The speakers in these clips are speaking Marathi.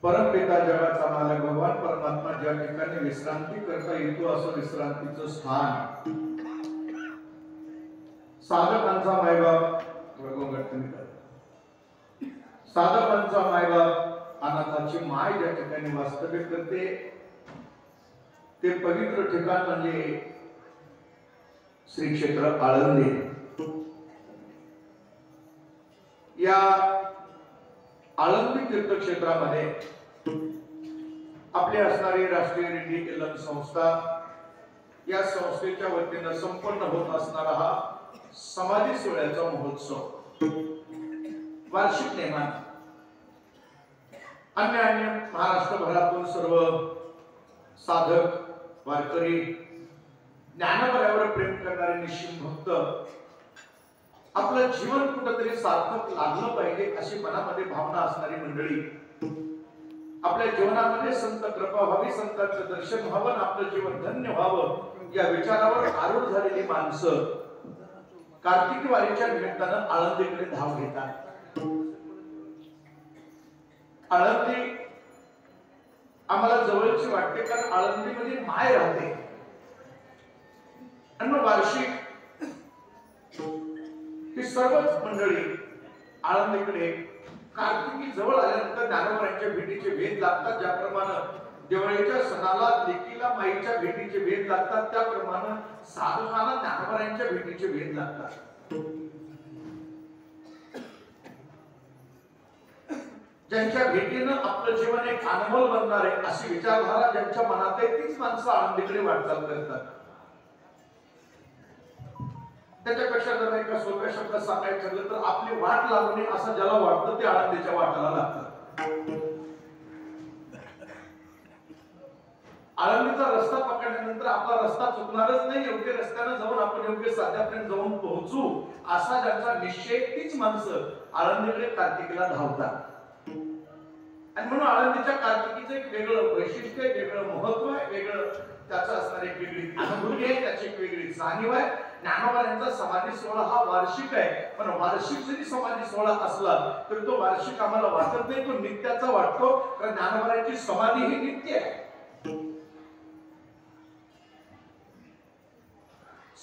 परमपिता जगाचा मालक भगवान परमात्मा ज्या ठिकाणी विश्रांती करता येतो असं विश्रांतीचं स्थान साधकांचा मायबाप साधकांचा मायबाप अनाथाची माय ज्या ठिकाणी वास्तव्य करते ते पवित्र ठिकाण म्हणजे श्री क्षेत्र आळंदी। या आळंदी तीर्थक्षेत्रामध्ये आपली असणारी राष्ट्रीय रिंडी एलन संस्था या संस्थेच्या वतीने संपन्न होत असणारा हा समाधी सोहळ्याचा महोत्सव वार्षिक नेमाने अन्य महाराष्ट्रभरातून सर्व साधक वारकरी ज्ञानोबावर प्रेम करणारे निश्चित भक्त आपलं जीवन कुठेतरी सार्थक लागलं पाहिजे अशी मनामध्ये भावना असणारी मंडळी आपल्या जीवनामध्ये संत कृपा व्हावी, संतांचं दर्शन व्हावं, आपलं जीवन धन्य व्हावं या विचारावर आरूढ झालेली माणसं कार्तिकी वारीच्या निमित्तानं आळंदीकडे धाव घेतात. आळंदी आम्हाला जवळची वाटते कारण आळंदीमध्ये माय राहते आणि वार्षिक ही सर्वच मंडळी आळंदीकडे कार्तिकी जवळ आल्यानंतर ज्ञानोबांच्या भेटीचे वेध लागतात. ज्याप्रमाणे दिवाळीच्या सणाला लेकीला माईच्या भेटीचे वेध लागतात त्याप्रमाणे साधकांना ज्ञानोबांच्या भेटीचे वेध लागतात. ज्यांच्या भेटीनं आपलं जीवन एक अनमोल बनणार आहे अशी विचारधारा ज्यांच्या मनात आहे तीच माणसं आळंदीकडे वाटचाल करतात. त्याच्यापेक्षा जर एका सोप्या शब्दात सांगायचं ठरलं तर आपली वाट लागू नये असं ज्याला वाटतं ते आळंदीच्या वाटाला लागतं. आळंदीचा रस्ता पकडल्यानंतर आपला रस्ता चुकणारच नाही, योग्य रस्त्याने जाऊन आपण योग्य साध्यापर्यंत जाऊन पोहोचू असा ज्यांचा निश्चय तीच माणसं आळंदीकडे कार्तिकीला धावतात. आणि म्हणून आळंदीच्या कार्तिकीचं एक वेगळं वैशिष्ट्य आहे, वेगळं महत्व आहे, वेगळं त्याचं असणारी एक वेगळी अनुभूती आहे, त्याची एक वेगळी जाणीव आहे. ज्ञानोबा यांचा समाधी सोहळा हा वार्षिक आहे, पण वार्षिक जरी समाधी सोहळा असला तरी तो वार्षिक आम्हाला वाटत नाही, तो नित्याचा वाटतो. कारण ज्ञानोबा यांची समाधी ही नित्य आहे.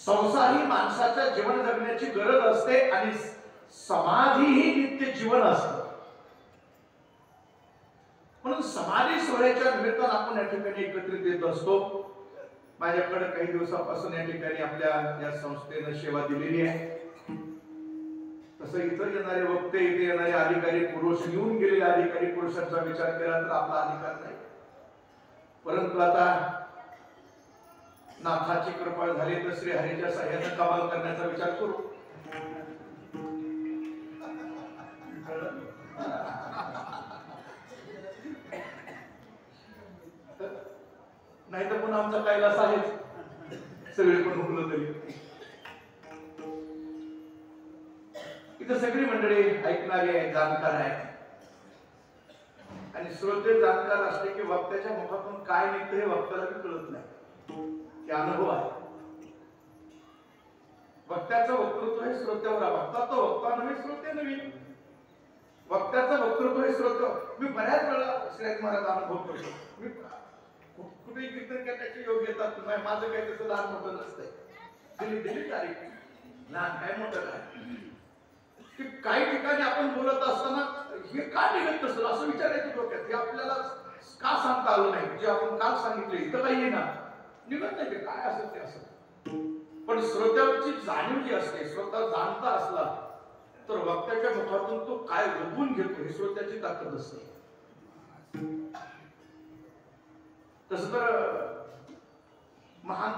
संसार ही माणसाच्या जीवन जगण्याची गरज असते आणि समाधी ही नित्य जीवन असतं. म्हणून समाधी सोहळ्याच्या निमित्तानं आपण या ठिकाणी एकत्रित येत असतो. माझ्याकडे काही दिवसापासून या ठिकाणी आपल्या या संस्थेनं सेवा दिलेली आहे. तसं इथं येणारे वक्ते, इथे येणारे अधिकारी पुरुष, येऊन गेलेले अधिकारी पुरुषांचा विचार केला तर आपला अधिकार नाही. परंतु आता नाथाची कृपा झाली तर श्री हरीच्या साह्यानं कमाल करण्याचा विचार करू. नाही तर पुन्हा आमचा कैलास आहेच सगळे पण हुकलं तरी. इथं सगळी मंडळी ऐकणारी आहे, जाणकार आहे आणि श्रोते जाणकार असले की वक्त्याच्या मुखातून काय निघतं हे वक्त्याला कळत नाही. हे अनुभव आहे. वक्त्याचं वक्तृत्व हे श्रोत्यावर आहे. वक्ता तो वक्ता नव्हे, श्रोते नव्हे. वक्त्याचं वक्तृत्व हे श्रोते. मी बऱ्याच वेळा श्रीराज महाराज अनुभव करतो. मी कुठेही कीर्तन करण्याची योग्यता नाही. माझं काही तसं लहान मोठं नसतंय. दिली तारीख लहान काय मोठं काय की काही ठिकाणी आपण बोलत असताना हे का निघत नसेल असं विचारायचं डोक्यात. हे आपल्याला का सांगता आलं नाही, जे आपण काल सांगितले इथं काही येणार निघत नाही. ते काय असेल ते असं. पण श्रोत्याची जाणीव जी असते, श्रोता जाणता असला तर वक्त्याच्या मुखातून तो काय ओघून घेतो हे श्रोत्याची ताकद असते. तसं तर महान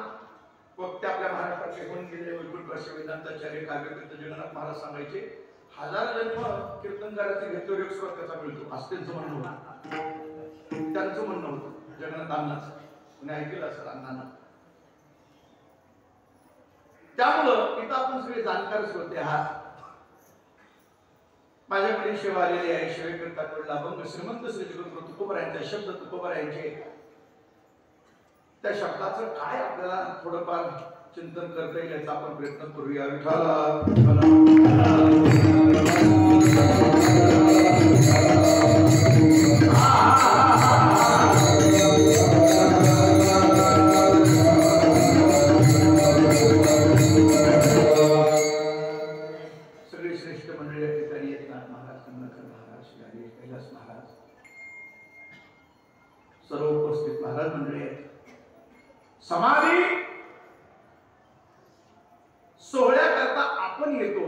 वक्ते आपल्या महाराष्ट्राचे होऊन गेले वैकुंठ वेदांताचार्य काव्यकृत जगन्नाथ महाराज सांगायचे, 1000 जन्म कीर्तनकाराचे घेतल्यावर एक श्रोत्याचा मिळतो असं त्यांचं म्हणणं होतं. त्यांचं म्हणणं होतं जगन्नाथ अण्णाचं. कुणी ऐकलं असेल अण्णांना. त्यामुळं इथं आपण सगळे जाणकार श्रोते आहात. माझ्याकडे सेवा आलेली आहे. सेवेकरता कडला अभंग श्रीमंत श्री जगद्गुरु तुकोबारायांचे शब्द तुकोबारायांचे. त्या शब्दाचं काय आपल्याला थोडंफार चिंतन करता येईल याचा आपण प्रयत्न करूया. सगळे श्रेष्ठ मंडळी या ठिकाणी येतात. महाराज कमलाकर महाराज, कैलास महाराज, सर्व उपस्थित महाराज मंडळी आहेत. समाधी सोहळ्याकरता आपण येतो.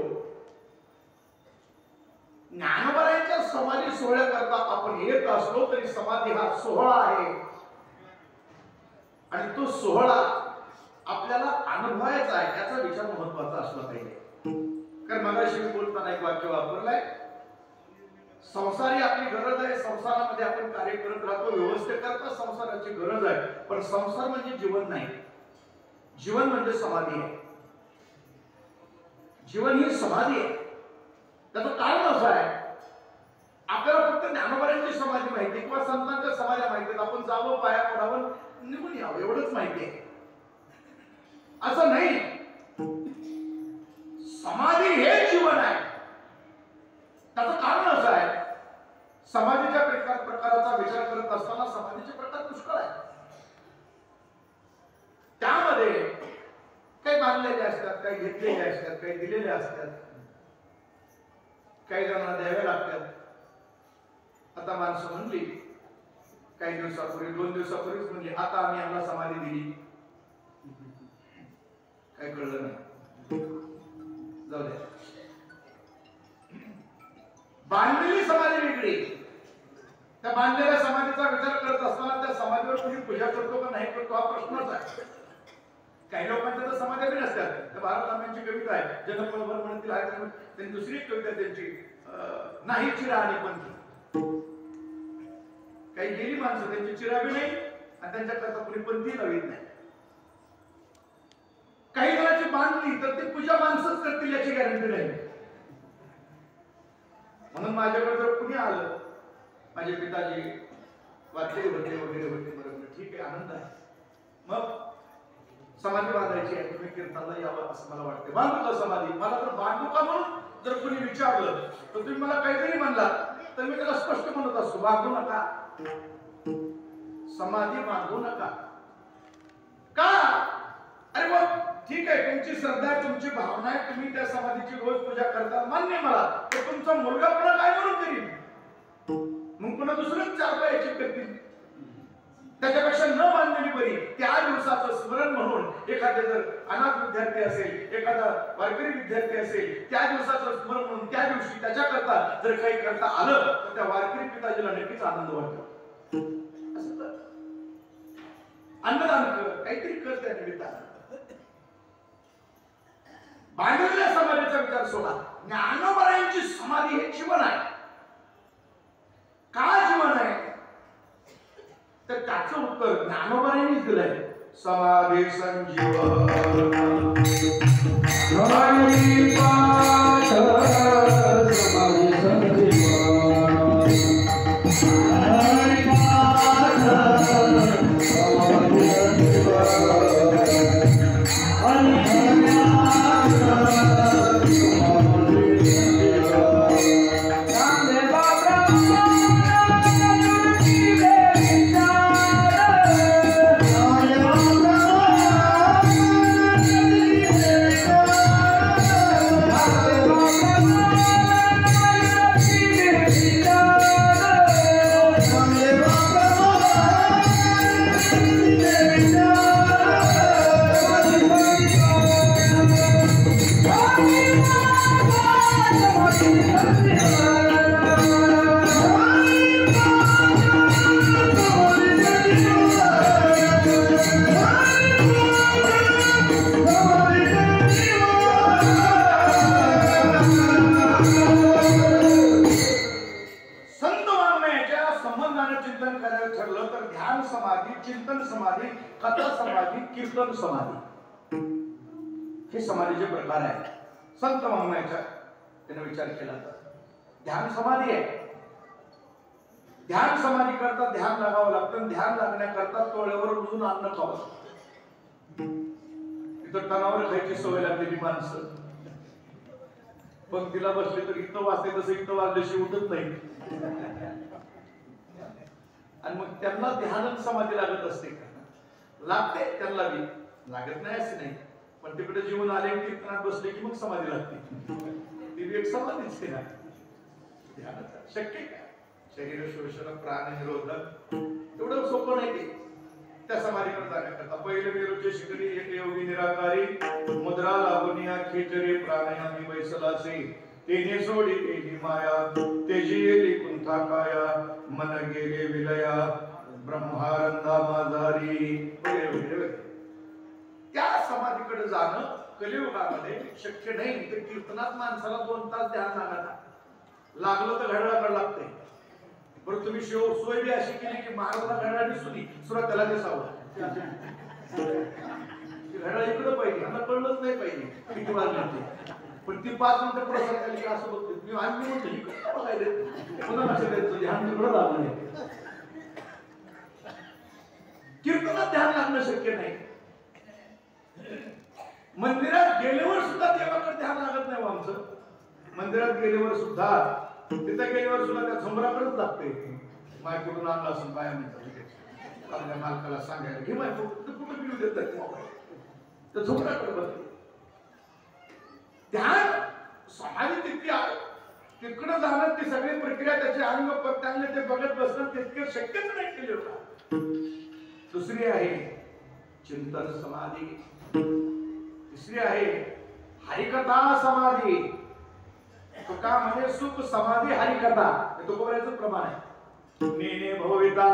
ज्ञानोबारायांच्या समाधी सोहळ्याकरता आपण येत असलो तरी समाधी हा सोहळा आहे आणि तो सोहळा आपल्याला अनुभवायचा आहे याचा विचार महत्वाचा असला पाहिजे. कारण मगाशी बोलताना एक वाक्य वापरलंय, संसार ही आपली गरज आहे, संसारामध्ये आपण कार्य करत राहतो, व्यवस्थेकरता संसाराची गरज आहे, पण संसार म्हणजे जीवन नाही. जीवन म्हणजे समाधी आहे. जीवन ही समाधी आहे. त्याचं कारण असं आहे, आपल्याला फक्त ज्ञानोबांची समाधी माहिती किंवा संतांच्या समाध्या माहिती, आपण जावं, पाया पडावं, निघून यावं एवढंच माहिती आहे. असं नाही. समाधी हे जीवन आहे. त्याचं कारण असं आहे, समाधीच्या प्रकाराचा विचार करत असताना समाधीचे प्रकार पुष्कळ आहेत. त्यामध्ये काही बांधलेले असतात, काही घेतलेले असतात, काही दिलेले असतात, काही जणांना द्यावे लागतात. आता माणसं म्हणली काही दिवसापूर्वी, 2 दिवसापूर्वीच म्हणली, आता आम्ही यांना समाधी दिली. काही कळलं नाही, जाऊ द्या. बांधलेली समाधी वेगळी. त्या बांधलेल्या समाधीचा विचार करत असताना त्या समाधीवर कोणी पूजा करतो का नाही करतो हा प्रश्नच आहे. काही लोकांच्या तर समाध्या बी नसतात. त्या भारत रामांची कविता आहे, जनपणभर म्हणतील आहे, त्यांनी दुसरी कविता त्यांची नाही चिरा आणि पंथी. काही गेली माणसं त्यांची चिरा बी नाही आणि त्यांच्याकरता कोणी पंथी लावित नाही. काही जणांची बांधली तर ती पूजा माणसंच करतील याची गॅरंटी नाही. म्हणून माझ्याकडे जर कुणी आलं, माझे पिताजी वाचले होते वगैरे होते, बरोबर, ठीक आहे, आनंद आहे, मग समाधी बांधायची आहे, तुम्ही कीर्तनाला यावं असं मला वाटते. बांधू का समाधी? मला तर बांधू का म्हणून जर कोणी विचारलं तर तुम्ही मला काहीतरी म्हणला तर मी त्याला स्पष्ट म्हणत असतो, बांधू नका, समाधी बांधू नका. का? अरे मग ठीक आहे, तुमची श्रद्धा आहे, तुमची भावना आहे, तुम्ही त्या समाधीची रोज पूजा करता, मान्य मला. तर तुमचा मुलगा पुन्हा काय म्हणून करील? मग पुन्हा दुसरंच 4 पायाची करतील. त्याच्यापेक्षा न बांधलेली बरी. त्या दिवसाचं स्मरण म्हणून एखादे जर अनाथ विद्यार्थी असेल, एखादा वारकरी विद्यार्थी असेल, त्या दिवसाचं स्मरण म्हणून त्या दिवशी त्याच्याकरता जर काही करता आलं तर त्या वारकरी पिताजीला नक्कीच आनंद वाटतो. असं कर, अन्नदान कर, काहीतरी कर त्या निमित्तानं. बांधलेल्या समाधीचा विचार सोडा. ज्ञानोबांची समाधी हे जीवन आहे. का जीवन आहे? तर त्याचं उत्तर ज्ञानोबांनीच दिलंय. समाधी संजीवन समाधी पाठ समाधी संजीवन समाधी पाठ समाधी कीर्तन समाधी हे समाधीचे प्रकार आहेत. संत वाङ्मयाचा त्याने विचार केला तर ध्यान समाधी आहे. ध्यान समाधी करता ध्यान लागावं लागतं. ध्यान लागण्याकरता तोळ्यावर बसून अन्न खावं लागतं. इथं तणावर खायची सवय लागलेली माणसं पण तिला बसले तर इथं वाजते तसं इथं वाजल्याशी उठत नाही आणि मग त्यांना ध्यान समाधी लागत असते का? लागते, त्यांना बी लागत नाही असं नाही, पण तिकडे जीवन आले कीर्तनात बसले की मग समाधी लागते. ती एक समाधीच आहे ना. ध्यानाचा शक्य काय? शरीर शोषण प्राण निरोधन एवढं सोपं नाही ते. त्या समाधीकडे जाण्याकरता पहिले विरुद्ध शिकली एक योगी निराकारी मुद्रा लागुनिया खेचरे प्राणायामी बैसलासे तेने सोडी ही माया तेजी येली कुंथा काया मन गेले विलया ब्रह्मानंदा माझारी. त्या समाधीकडे जाणं कलियुगामध्ये शक्य नाही. तर कीर्तनात माणसाला 2 तास ध्यान लागणार. लागलं तर घड्याळाकडे लागतंय. बरं तुम्ही सोय बी अशी केली की महाराजला घड्याळ दिसुनी सुरुवात त्याला दिसावं. घड्याळ इकडं पाहिजे, आम्हाला कळलंच नाही पाहिजे किती वाजले ते. पण ती 5 मिनिटं पुढे सरकारली असं बघते मी आम्ही म्हणतो इकडे बघायला पुन्हा लक्ष द्यायचं ध्यान तिकडं लागलं नाही. कीर्तनात ध्यान लागणं शक्य नाही. मंदिरात गेल्यावर सुद्धा देवाकडे ध्यान लागत नाही. आमचं मंदिरात गेल्यावर सुद्धा तिथे गेल्यावर सुद्धा त्या झुंबराकडेच लागते. मायकडून आणला असून बाया म्हणतात मालकाला सांगायला घे माय कुठं पिऊ देतात मोबाईल तर झुंबराकडे बघते. ध्यान समाधी तिकडं जाणं ती सगळी प्रक्रिया त्याचे अंग प्रत्यांग ते बघत बसणं तितके शक्यच नाही केले होता. दुसरी आहे चिंतन समाधी. तिसरी आहे हरिकथा समाधी. तुका म्हणजे सुख समाधी हरिकथा हे तुकोबऱ्याचं प्रमाण आहे. नेने भविता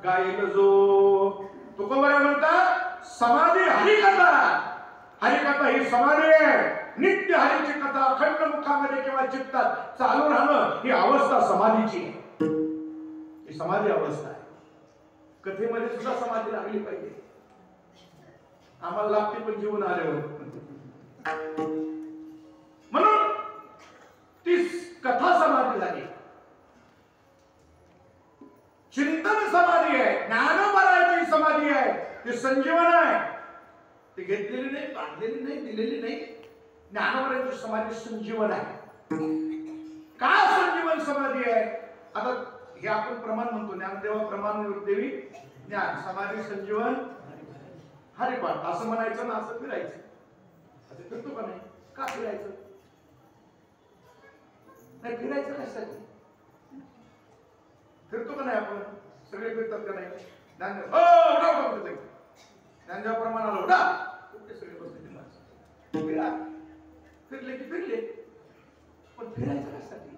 गाईल जो तुकोबऱ्या म्हणतात समाधी हरिकथा. हरिकथा ही समाधी आहे. नित्य हरीची कथा अखंड मुखामध्ये किंवा चित्तात चालू राहणं ही अवस्था समाधीची आहे. ही समाधी अवस्था आहे. कथेमध्ये सुद्धा समाधी लागली पाहिजे. आम्हाला लागते पण जीवन आल्यावर. म्हणून ती कथा समाधी झाली. चिंतन समाधी आहे. ज्ञानोबराची समाधी आहे. ती संजीवन आहे. ती घेतलेली नाही, बांधलेली नाही, दिलेली नाही. ज्ञानोबराची समाधी संजीवन आहे. का संजीवन समाधी आहे? आता हे आपण प्रमाण म्हणतो. ज्ञानदेवा प्रमाण देवी ज्ञान समाधी संजीवन हरिपाठ असं म्हणायचं ना असं फिरायचं. असं फिरतो का नाही? का फिरायचं नाही? फिरायचं कशासाठी? फिरतो का नाही आपण? सगळे फिरतात का नाही? ज्ञानदेवा प्रमाणाला उडा कुठे सगळे बसले माणसं फिरा. फिरले की फिरले पण फिरायचं कशासाठी?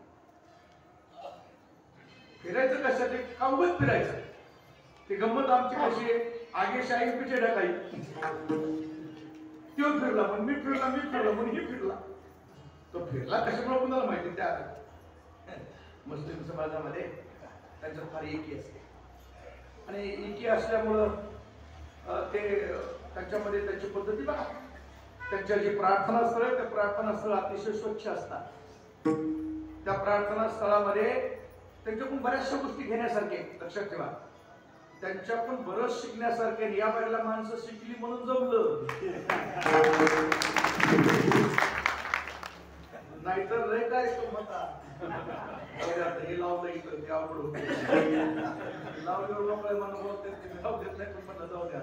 फिरायचं कशासाठी? कावगत फिरायचं. ते गंमत आमची कशी आहे? आगे शाही पिछे ढकाई. तो फिरला पण मी फिरला म्हणून ही फिरला. तो फिरला कशामुळे कुणाला माहिती? त्या मुस्लिम समाजामध्ये त्यांच्यात फार एकी असते आणि एकी असल्यामुळं ते त्यांच्यामध्ये त्यांची पद्धती बघा. त्यांच्या जी प्रार्थना स्थळ आहे त्या प्रार्थना स्थळ अतिशय स्वच्छ असतात. त्या प्रार्थना स्थळामध्ये त्यांच्याकडून बऱ्याचशा गोष्टी घेण्यासारख्या. लक्षात ठेवा त्यांच्याकडून बरंच शिकण्यासारखे. या बाईला माणसं शिकली म्हणून जमलं नाहीतर लय काय तो म्हणता हे लावलं इथं ते आवड होते लावल्यावर लोक मला बोलतात लावू देत नाही पण मला जाऊ द्या.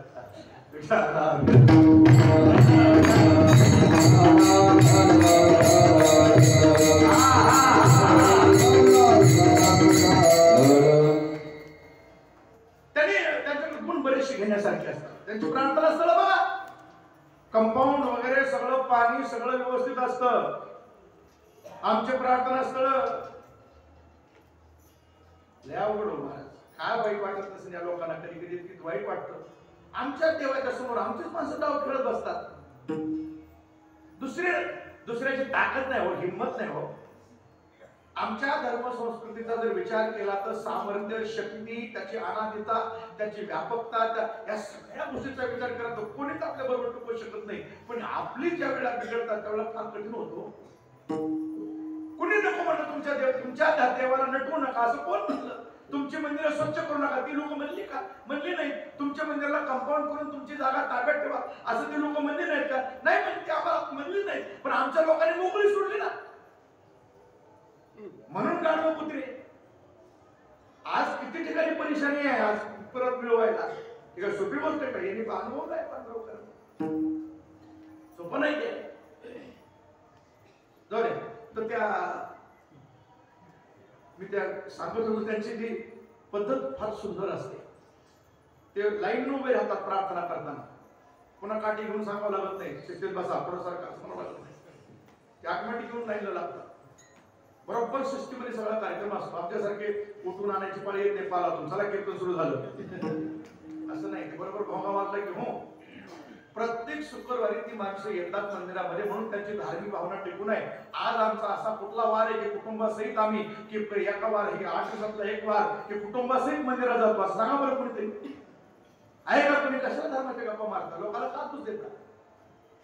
त्यांच्याकडे गुण बरेचसे घेण्यासारखे असतात. त्यांची प्रार्थना स्थळ बघा. कंपाऊंड वगैरे सगळं पाणी सगळं व्यवस्थित असतं. आमचे प्रार्थना स्थळ लय अवघड हो महाराज. काय वाईट वाटत नसेल या लोकांना कधी कधी इतकी वाईट वाटतं. आमच्या देवाच्या समोर आमचीच माणसं डाव खेळत बसतात. दुसऱ्याची ताकद नाही हो, हिंमत नाही हो. आमच्या धर्म संस्कृतीचा जर विचार केला तर सामर्थ्य, शक्ती, त्याची अनादिता, त्याची व्यापकता, या सगळ्या गोष्टीचा विचार केला तर कोणीच आपल्या बरोबर टिकू शकत नाही. पण आपली ज्या वेळेला बिघडतात त्यावेळेला फार कठीण होतो. कुणी नको म्हणलं तुमच्या देवाला नटवू नका असं कोण म्हणलं? तुमची मंदिरं स्वच्छ करू नका ती लोक म्हणली का? म्हणली नाही. तुमच्या मंदिराला कंपाऊंड करून तुमची जागा ताब्यात ठेवा असं ती लोक म्हणली नाहीत का? नाही म्हणते आम्हाला म्हणली नाही. पण आमच्या लोकांनी मोकळी सोडली ना. म्हणून गाढव कुत्रे आज किती ठिकाणी परेशानी आहे. आज परत मिळवायला सोपी गोष्ट आहे का? यांनी अनुभव काय सोपं नाही ते. जाऊ दे. तर मी त्या सांगत होतो त्यांची जी पद्धत फार सुंदर असते. ते लाईन उभे राहतात प्रार्थना करताना. पुन्हा काठी घेऊन सांगावं लागत नाही. शिस्तीत बसा थोडंसारखं सांगावं लागत नाही. ते ऑटोमॅटिक घेऊन लाईनला लागतात. बरोबर शिस्तीमध्ये सगळा कार्यक्रम असतो. आमच्यासारखे उठून आणायची पाळी येत नाही. पालातून चला कीर्तन सुरू झालं असं नाही. ते बरोबर भोंगा वाजला की हो प्रत्येक शुक्रवारी ती माणसं येतात मंदिरामध्ये, म्हणून त्यांची धार्मिक भावना टिकून आहे. आज आमचा असा कुठला वार आहे की कुटुंबासहित आम्ही की एका वार हे 8 दिवसातला एक वार की कुटुंबासहित मंदिरात जातो, सांगा बरं कोणीतरी आहे का? तुम्ही कशाला धर्माच्या गप्पा मारता, लोकांना का तुझ देता?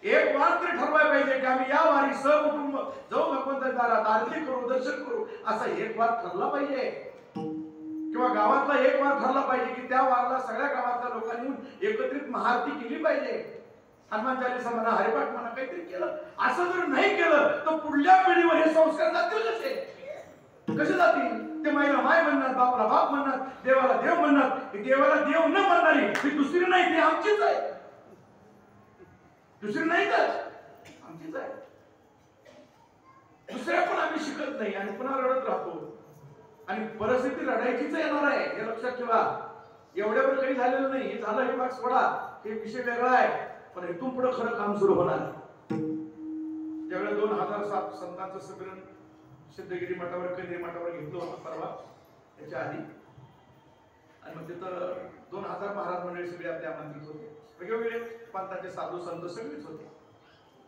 एक वार तरी ठरवायला पाहिजे की आम्ही या वारी सहकुटुंब जाऊ भगवंताच्या दारात, आरती करू, दर्शन करू, असा एक वार ठरला पाहिजे. किंवा गावातला एक वार ठरला पाहिजे की त्या वारला सगळ्या गावातल्या लोकांनी एकत्रित महाआरती केली पाहिजे. हनुमान चालीसा म्हणा, हरिपाठ म्हणा, काहीतरी केलं. असं जर नाही केलं तर पुढल्या पिढीवर हे संस्कार जातील कसे? कसे जातील? ते माईला माय म्हणणार, बापला बाप म्हणणार, देवाला देव म्हणणार. देवाला देव न म्हणणारी ती दुसरी नाही, ती आमचीच आहे. दुसरी नाही तर आमचीच आहे. दुसऱ्या पण आम्ही शिकत नाही आणि पुन्हा रडत राहतो. आणि परिस्थिती रडायचीच येणार आहे, हे लक्षात ठेवा. एवढ्यावर काही झालेलं नाही, हे झालं हे भाग सोडा, हे विषय वेगळा आहे. पण इथून पुढे खरं काम सुरू होणार. ज्यावेळेला 2007 संतांचं संमेलन सिद्धगिरी मठावर, केंद्रीय मठावर घेतलं होतं परवा, त्याच्या आधी, आणि मग तिथं 2000 महाराज मंडळी सगळे आपल्या आमंत्रित होते. वेगवेगळे पंथाचे साधू संत सगळेच होते.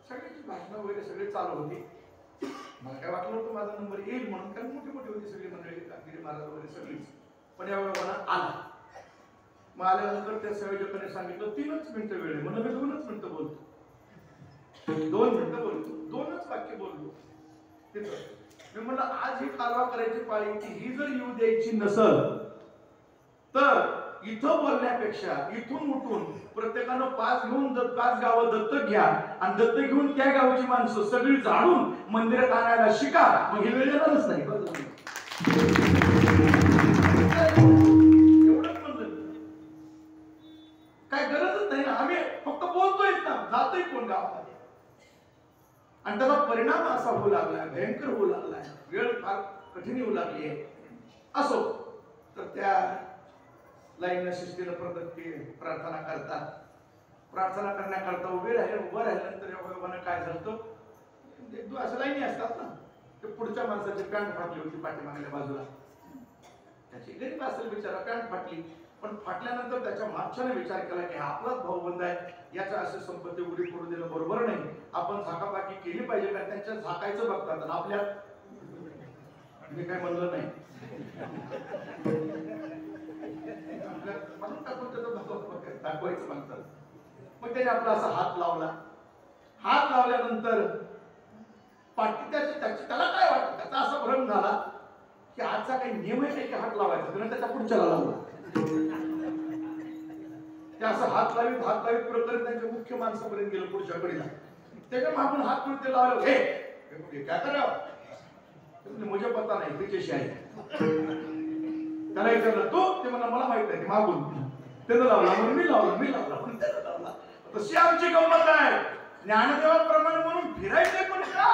सगळ्यांची भाषणं वगैरे सगळे चालू होती. मला काय वाटलं होतं माझा नंबर येईल म्हणून, कारण मोठी मोठी होती सगळी मंडळी, कामगिरी महाराज वगैरे सगळीच. पण यावेळेला मला आला. मग आल्यानंतर त्या संयोजकाने सांगितलं 3च मिनिटं वेळ आहे. म्हणून मी 2च मिनिटं बोलतो, 2 मिनिटं बोलतो, 2च वाक्य बोललो. मी म्हणलं आज ही कारवा करायची पाळी की ही जर येऊ द्यायची नसल तर इथं बोलण्यापेक्षा इथून उठून प्रत्येकानं 5 गावं दत्तक घ्या आणि दत्तक घेऊन त्या गावची माणसं सगळी झाडून मंदिरात आणायला शिका. मग ही वेळ येणारच नाही. एवढंच म्हणलं, काय गरजच नाही ना. आम्ही फक्त बोलतोय ना, जातोय कोण गावामध्ये. आणि त्याचा परिणाम असा होऊ लागलाय, भयंकर होऊ लागलाय, वेळ फार कठीण होऊ लागली आहे. असो, तर त्या लाईनला शिस्तीनं प्रार्थना करतात. प्रार्थना करण्याकरता उभं राहिल्यानंतर योगायोगानं काय झालं, असं लाईनी असतात ना, ते पुढच्या माणसाची पॅन्ट फाटली होती पाठीमागल्या बाजूला. त्याची गरीब असेल बिचारा, पॅन्ट फाटली. पण फाटल्यानंतर त्याच्या मागच्याने विचार केला की हा आपलाच भाऊबंद आहे, याच्या असे संपत्ती उडी पडू देणं बरोबर नाही. आपण झाकापाकी केली पाहिजे. कारण त्यांच्या झाकायचं बघतात आणि आपल्या, मी काय म्हणलं नाही, दाखवायचं म्हणतात. मग त्याने आपला असा हात लावला. हात लावल्यानंतर त्याला काय वाटतं, त्याचा असा भ्रम झाला की आजचा काही नियम आहे की हात लावायचा, त्याने त्याच्या पुढच्याला लावला. ते असं हात लावीत प्रकरण त्यांच्या मुख्य माणसापर्यंत गेलं, पुढच्या कडीला. त्याच्या मागून हात पुढे लावलं, हे काय करावं, मुझे पता नाही, त्याच्याशी आहे. त्याला विचारलं तो, ते म्हणा मला माहित नाही, मागून त्यानं लावला, म्हणून मी लावला म्हणून त्यानं लावला. तशी आमची गंमत आहे. ज्ञानदेवाप्रमाणे म्हणून फिरायचे पण का?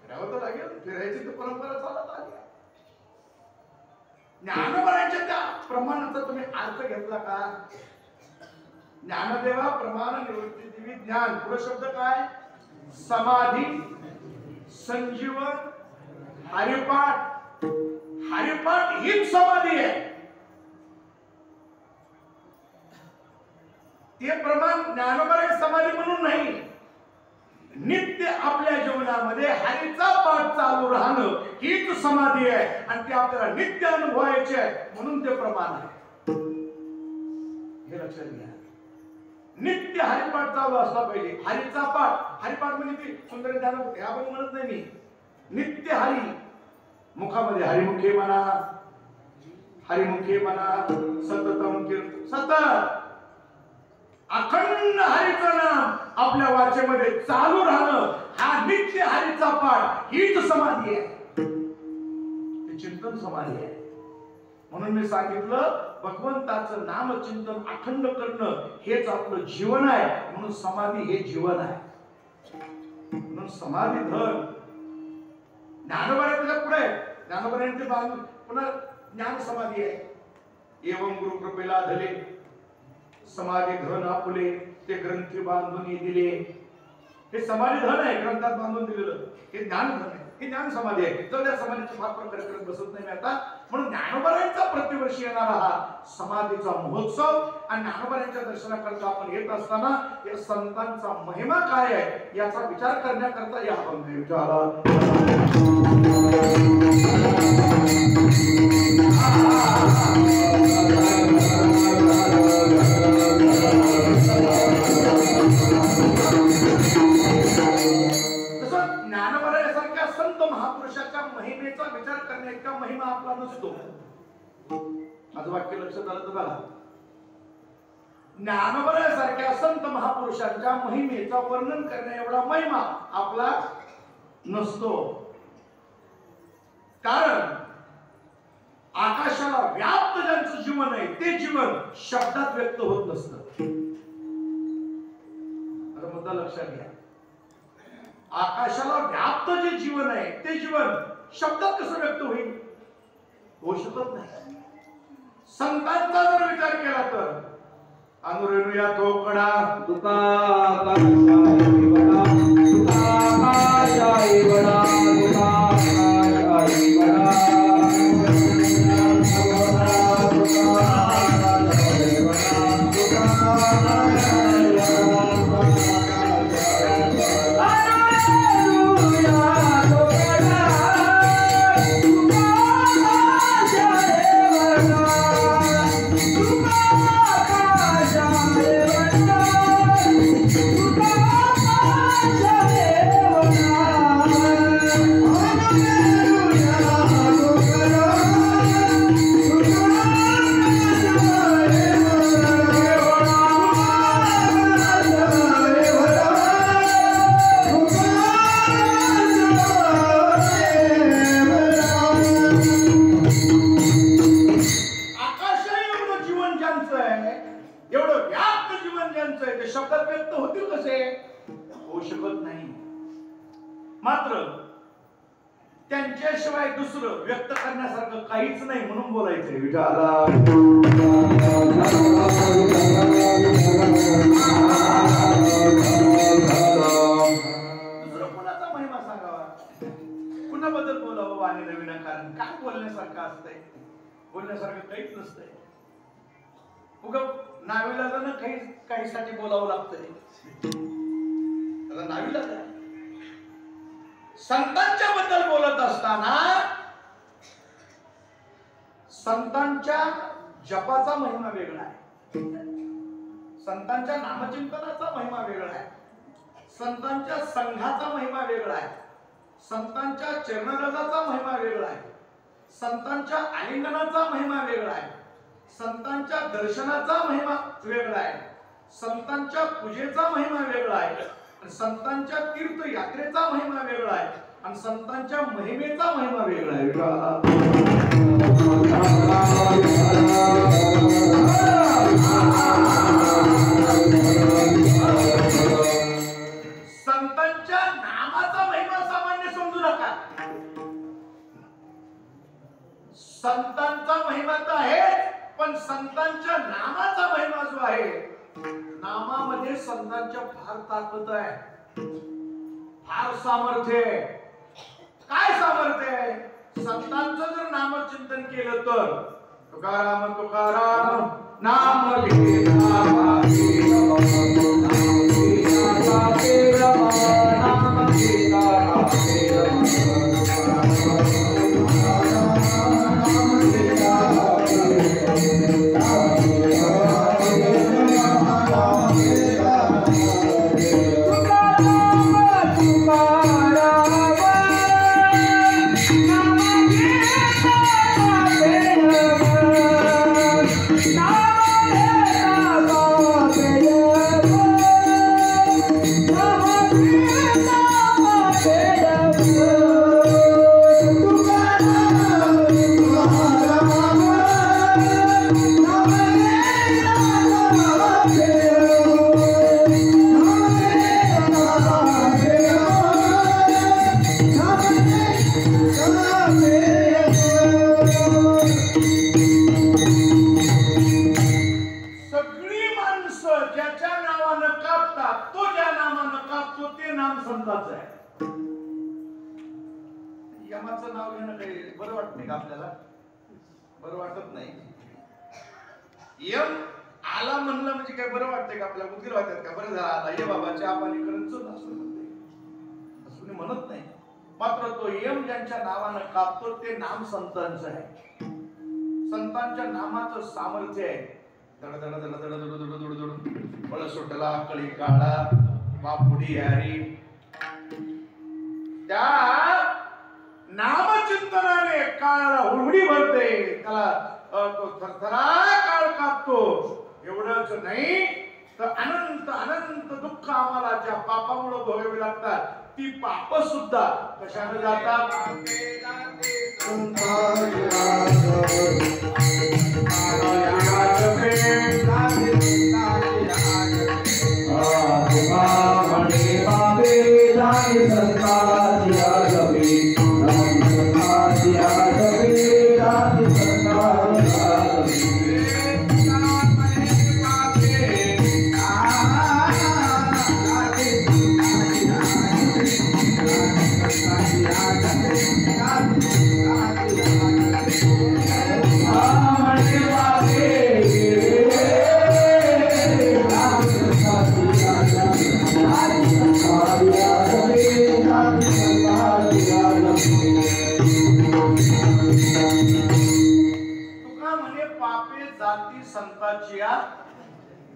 फिरावं तर लागेल, फिरायची तर परंपरा चालत आली. ज्ञानोबाच्या त्या प्रमाणाचा तुम्ही अर्थ घेतला का? ज्ञानदेवा प्रमाण निवृत्ती दिवी ज्ञान. पुढे शब्द काय? समाधी, संजीवन, हरिपाठ. हरिपाठ हीच समाधी आहे. ते प्रमाण ज्ञानोबाची समाधी म्हणून नाही, नित्य आपल्या जीवनामध्ये हरीचा पाठ चालू राहणं हीच समाधी आहे. आणि ते आपल्याला नित्य अनुभवायचे आहे, म्हणून ते प्रमाण आहे. हे लक्षात घ्या. नित्य हरिपाठ चालू असला पाहिजे. हरीचा पाठ, हरिपाठ म्हणजे ती सुंदर ज्ञान आपण म्हणत नाही मी. नित्य हरी, मुखामध्ये हरिमुखे म्हणा, सततम कीर्तन, सतत अखंड हरीचं नाम आपल्या वाचेमध्ये चालू राहणं हा नित्य हरीचा पाठ, हीच समाधी आहे. ते चिंतन समाधी आहे. म्हणून मी सांगितलं भगवंताचं नाम चिंतन अखंड करणं हेच आपलं जीवन आहे. म्हणून समाधी हे जीवन आहे. म्हणून समाधी धर. ज्ञानोबा त्याच्या पुढे ज्ञानोबाने बांधून पुन्हा ज्ञान समाधी आहे. एवं गुरु कृपेला धले समाधी धन आपुले ते ग्रंथी बांधून दिले. हे समाधी धन आहे, ग्रंथात बांधून दिलेलं. हे ज्ञान धन आहे. ही ज्ञान समाधी आहे. तर त्या समाधीची फार प्रकारे करत बसत नाही मी आता. म्हणून ज्ञानोबांचा प्रतिवर्षी येणारा हा समाधीचा महोत्सव आणि ज्ञानोबांच्या दर्शनाकरता आपण येत असताना या संतांचा महिमा काय आहे याचा विचार करण्याकरता या आपण विचारा. ज्ञानोबासारख्या संत महापुरुषाच्या महिमेचा विचार करण्याचा महिमा आपला नसतो. माझं वाक्य लक्षात आलं तर बघा. ज्ञानोबासारख्या संत महापुरुषांच्या महिमेचा वर्णन करण्या एवढा महिमा आपला नसतो. कारण आकाशाला व्याप्त ज्यांचं जीवन आहे ते जीवन शब्दात व्यक्त होत नसतं. आता मुद्दा लक्षात घ्या. आकाशाला व्याप्त जे जीवन आहे ते जीवन शब्दात कसं व्यक्त होईल? होऊ शकत नाही. संतांचा जर विचार केला तर अनुरेणुया थोकडा तुका आकाशाई बडा तुका आकाशाई बडा तुका आकाशाई बडा मात्र त्यांच्याशिवाय दुसरं व्यक्त करण्यासारखं काहीच नाही म्हणून बोलायचंय. विठाला दुसरं कोणाचा महिमा सांगावा, कुणाबद्दल बोलावं आणि नवीन कारण काय बोलण्यासारखं असतंय? बोलण्यासारखं काहीच नसतंय. उगा नाविलाजानं काहीसाठी बोलावं लागतंय. आता नाविलाज संतांच्या बद्दल बोलत असताना संतांच्या जपाचा महिमा वेगळा आहे, संतांच्या नामचिंतनाचा महिमा वेगळा आहे, संतांच्या संघाचा महिमा वेगळा आहे, संतांच्या चरणरजाचा महिमा वेगळा आहे, संतांच्या आलिंगनाचा महिमा वेगळा आहे, संतांच्या दर्शनाचा महिमा वेगळा आहे, संतांच्या पूजेचा महिमा वेगळा आहे, संतांच्या तीर्थयात्रेचा महिमा वेगळा आहे आणि संतांच्या महिमेचा महिमा वेगळा आहे. संतांच्या नामाचा महिमा सामान्य समजू नका. संतांचा महिमा तर आहे, पण संतांच्या नामाचा महिमा जो आहे, नामामध्ये संतांच्या फार ताकद आहे, फार सामर्थ्य आहे. काय सामर्थ्य आहे? संतांचं जर नामचिंतन केलं तर तुकाराम तुकाराम नाम यमाचं नाव घेणं काही बरं वाटतंय का आपल्याला? बरं वाटत नाही. यम आला म्हणलं म्हणजे काय बरं वाटतंय का आपल्याला? उदगीर वाटतात का? बरं झालं आला, ये बाबा चहा पाणी करून चल असं म्हणते, असं म्हणत नाही. मात्र तो यम ज्यांच्या नावानं कापतो ते नाम संतांचं आहे. संतांच्या नामाचं सामर्थ्य आहे. दड दड दड दड दड दड दड दड फळ सुटला कळी काळा बापुडी हरी. त्या नामचिंतनाने काळाला हुरहुरी भरते, त्याला तो थरथरा काळ कापतो. एवढंच नाही तर अनंत अनंत दुःख आम्हाला ज्या पापामुळे भोगावी लागतात ती पाप सुद्धा कशाने जातात?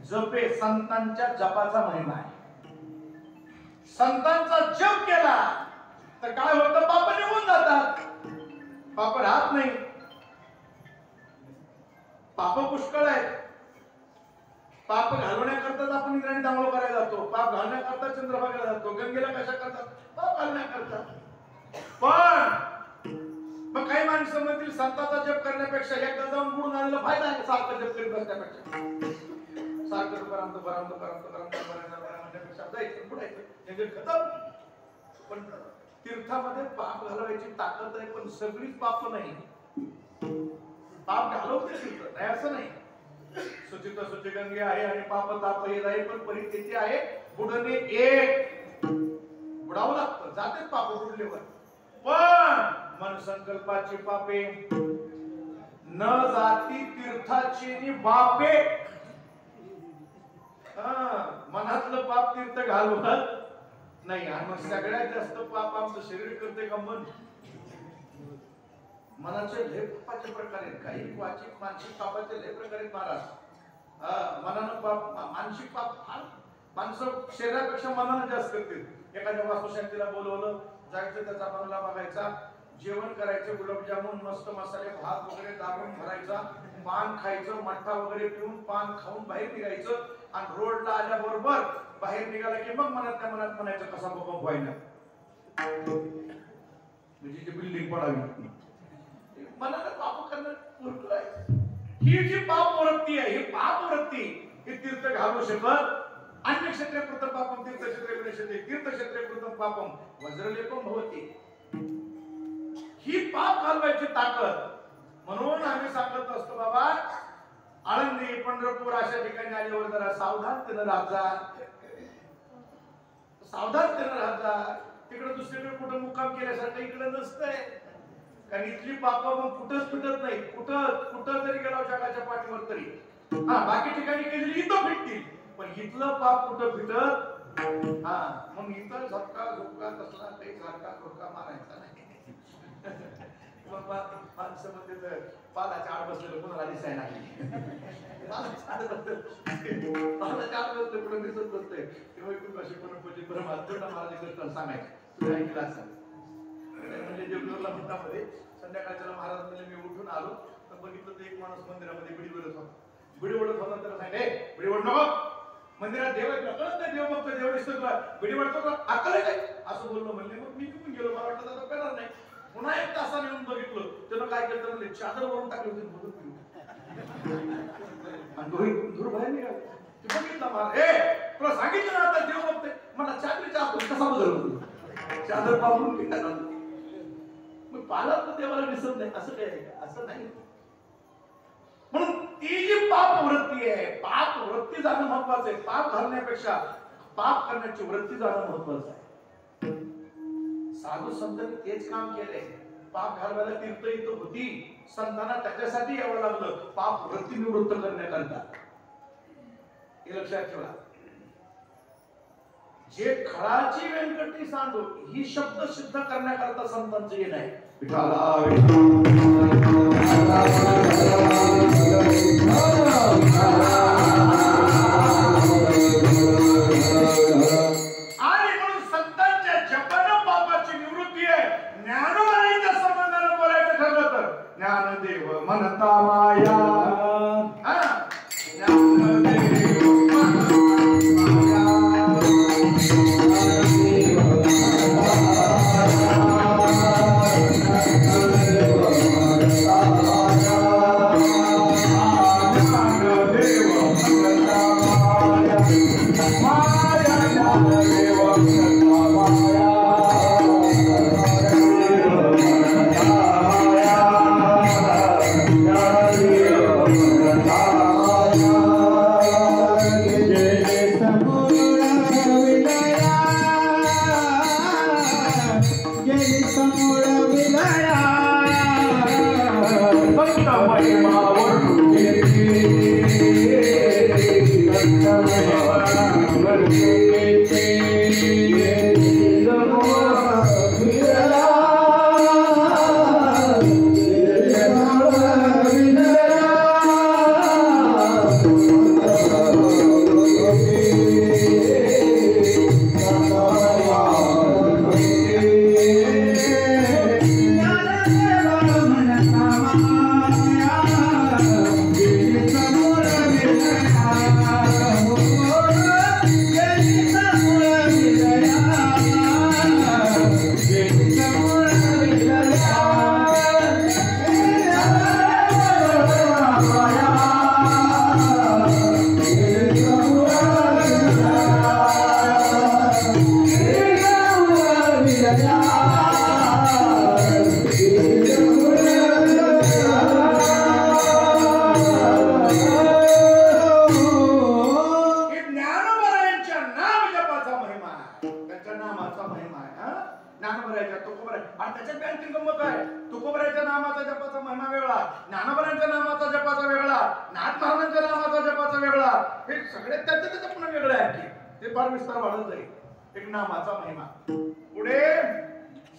जपे, संतांच्या जपाचा महिमा आहे. संतांचा जप केला तर काय होतं? पाप निघून जातात. पाप राहत नाही. पाप पुष्कळ आहेत. पाप घालवण्याकरताच आपण इंद्रायणी दांगोळ करायला जातो. पाप घालण्याकरता चंद्रभागेला जातो. गंगेला कशा करतात? पाप घालण्याकरता. पण मग काही माणसं म्हणतील संतांचा जप करण्यापेक्षा एकदा जाऊन बुडून आलेला फायदा आहे सारखं जप करीत बसण्यापेक्षा. सारखं म्हणण्यापेक्षा जायचं बुडायचं खतम. पण तीर्थामध्ये पाप घालवायची ताकद आहे, पण सगळीच पाप नाही. पाप घालवते तीर्थ नाही असं नाही. सुचित सुचिगंगे आहे आणि पाप ताप हे नाही, पण परिस्थिती आहे बुडणे एक. बुडावं लागतं, जातेच पाप बुडल्यावर. पण मन संकल्पाची पापे न जाती तीर्थाची नि बापे. मनातलं पाप तीर्थ घालवत नाही. आणि मग सगळ्यात जास्त पाप आमचं शरीर करते का? मन. मनाचे लय पापाचे प्रकार आहेत. काही वाचिक मानसिक पापाचे लय प्रकार आहेत महाराज. मनानं पाप, मानसिक पाप फार माणसं शरीरापेक्षा मनानं जास्त करतील. एखाद्या वास्तुशांतीला बोलवलं, जायचं, त्याचा बंगला बघायचा, जेवण करायचं, गुलाबजामुन मस्त मसाले भात वगैरे दाबून भरायचा, पान खायचं, मठ्ठा वगैरे पिऊन पान खाऊन बाहेर निघायचं. आणि रोडला आल्याबरोबर बाहेर निघाला की मग मनातल्या मनात म्हणायचं कसा बाबा व्हायला म्हणजे ती बिल्डिंग पडावी. मनाला पाप करणं पुरतं आहे. ही जी पाप वृत्ती आहे, ही पाप वृत्ती हे तीर्थ घालू शकत. अन्य क्षेत्रे कृतं पापम तीर्थक्षेत्रे विनश्यते तीर्थक्षेत्रे कृतं पापम वज्रलेपम भवति. ही पाप घालवायची ताकद. म्हणून आम्ही सांगत असतो बाबा आळंदी पंढरपूर अशा ठिकाणी आल्यावर जरा सावधानतेनं राहा. सावधानतेनं राहा. तिकडे दुसरीकडे कुठं मुक्काम केल्यासारखं इकडे नसतंय. कारण इथली पाप मग कुठंच फिटत नाही. कुठं जरी गेला जगाच्या पाठीवर तरी बाकी ठिकाणी केलेली इथं फिटतील, पण इथलं पाप कुठं फिटत. मग इथं झपका झोपका तसला काही सारखा झोपका मारायचा नाही. माणसं म्हणते पालाच्या आड बसलेलं कोणाला दिसाय नाही. पालाच्या आड बसलं कुठं दिसत नसतंय. तेव्हा खूप असे पण महाराज सांगायचं तुला ऐकलं असं म्हणजे देवला मुद्दामध्ये संध्याकाळच्या महाराज म्हणजे मी उठून आलो तर बघितलं तर एक माणूस मंदिरामध्ये बिडी ओढत होता. बिडी ओढत होता त्याला सांगितलं बिडी ओढ नको, मंदिरात देव कळत नाही, देव बघतो देव दिसतो तुला, बिडी ओढतो का अक्कल आहे काय असं बोललो. म्हणले मग मी तिथून गेलो, मला वाटलं आता करणार नाही. पुन्हा एक तासाने येऊन बघितलं त्यानं काय केलं म्हणले चादर वरून टाकली होती बोलत धूर बाहेर निघाला. बघितलं मला तुला सांगितलं ना आता देव बघते मला चादरीच्या आतून कसा बदल चादर पाहून निघाला. मग पालक देवाला दिसत नाही असं काय? असं नाही. म्हणून ती जी पाप वृत्ती आहे, पाप वृत्ती जाणं महत्वाचं आहे. पाप घालण्यापेक्षा पाप करण्याची वृत्ती जाणं महत्वाचं आहे. साधू संतांनी तेच काम केले. पाप घालवायला तीर्थ इथं होती, संतांना त्याच्यासाठी यावं लागलं पाप वृत्ती निवृत्त करण्याकरता. हे लक्षात ठेवा. जे खळाची व्यंकटी सांडू ही शब्द सिद्ध करण्याकरता संतांचं येणं आहे. विठाला आणि म्हणून संतांच्या जपानं पापाची निवृत्ती आहे. ज्ञानोबाईंच्या संबंधाने बोलायचं ठरलं तर ज्ञानदेव म्हणता माया, ज्ञानदेव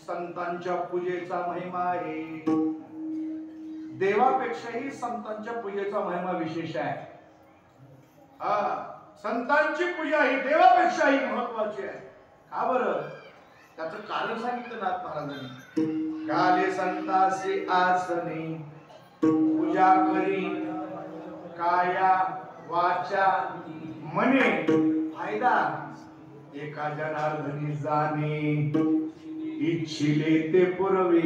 संतांच्या पूजेचा महिमा आहे. देवापेक्षाही संतांच्या पूजेचा महिमा विशेष आहे. संतांची पूजा ही देवापेक्षाही महत्वाची आहे. का बरं? त्याचं कारण सांगितलं नाथ महाराजांनी. काले संतासी आसने पूजा करी काया वाचा मने फायदा एका जनार्दनी जाणे इच्छिले ते पुरवे.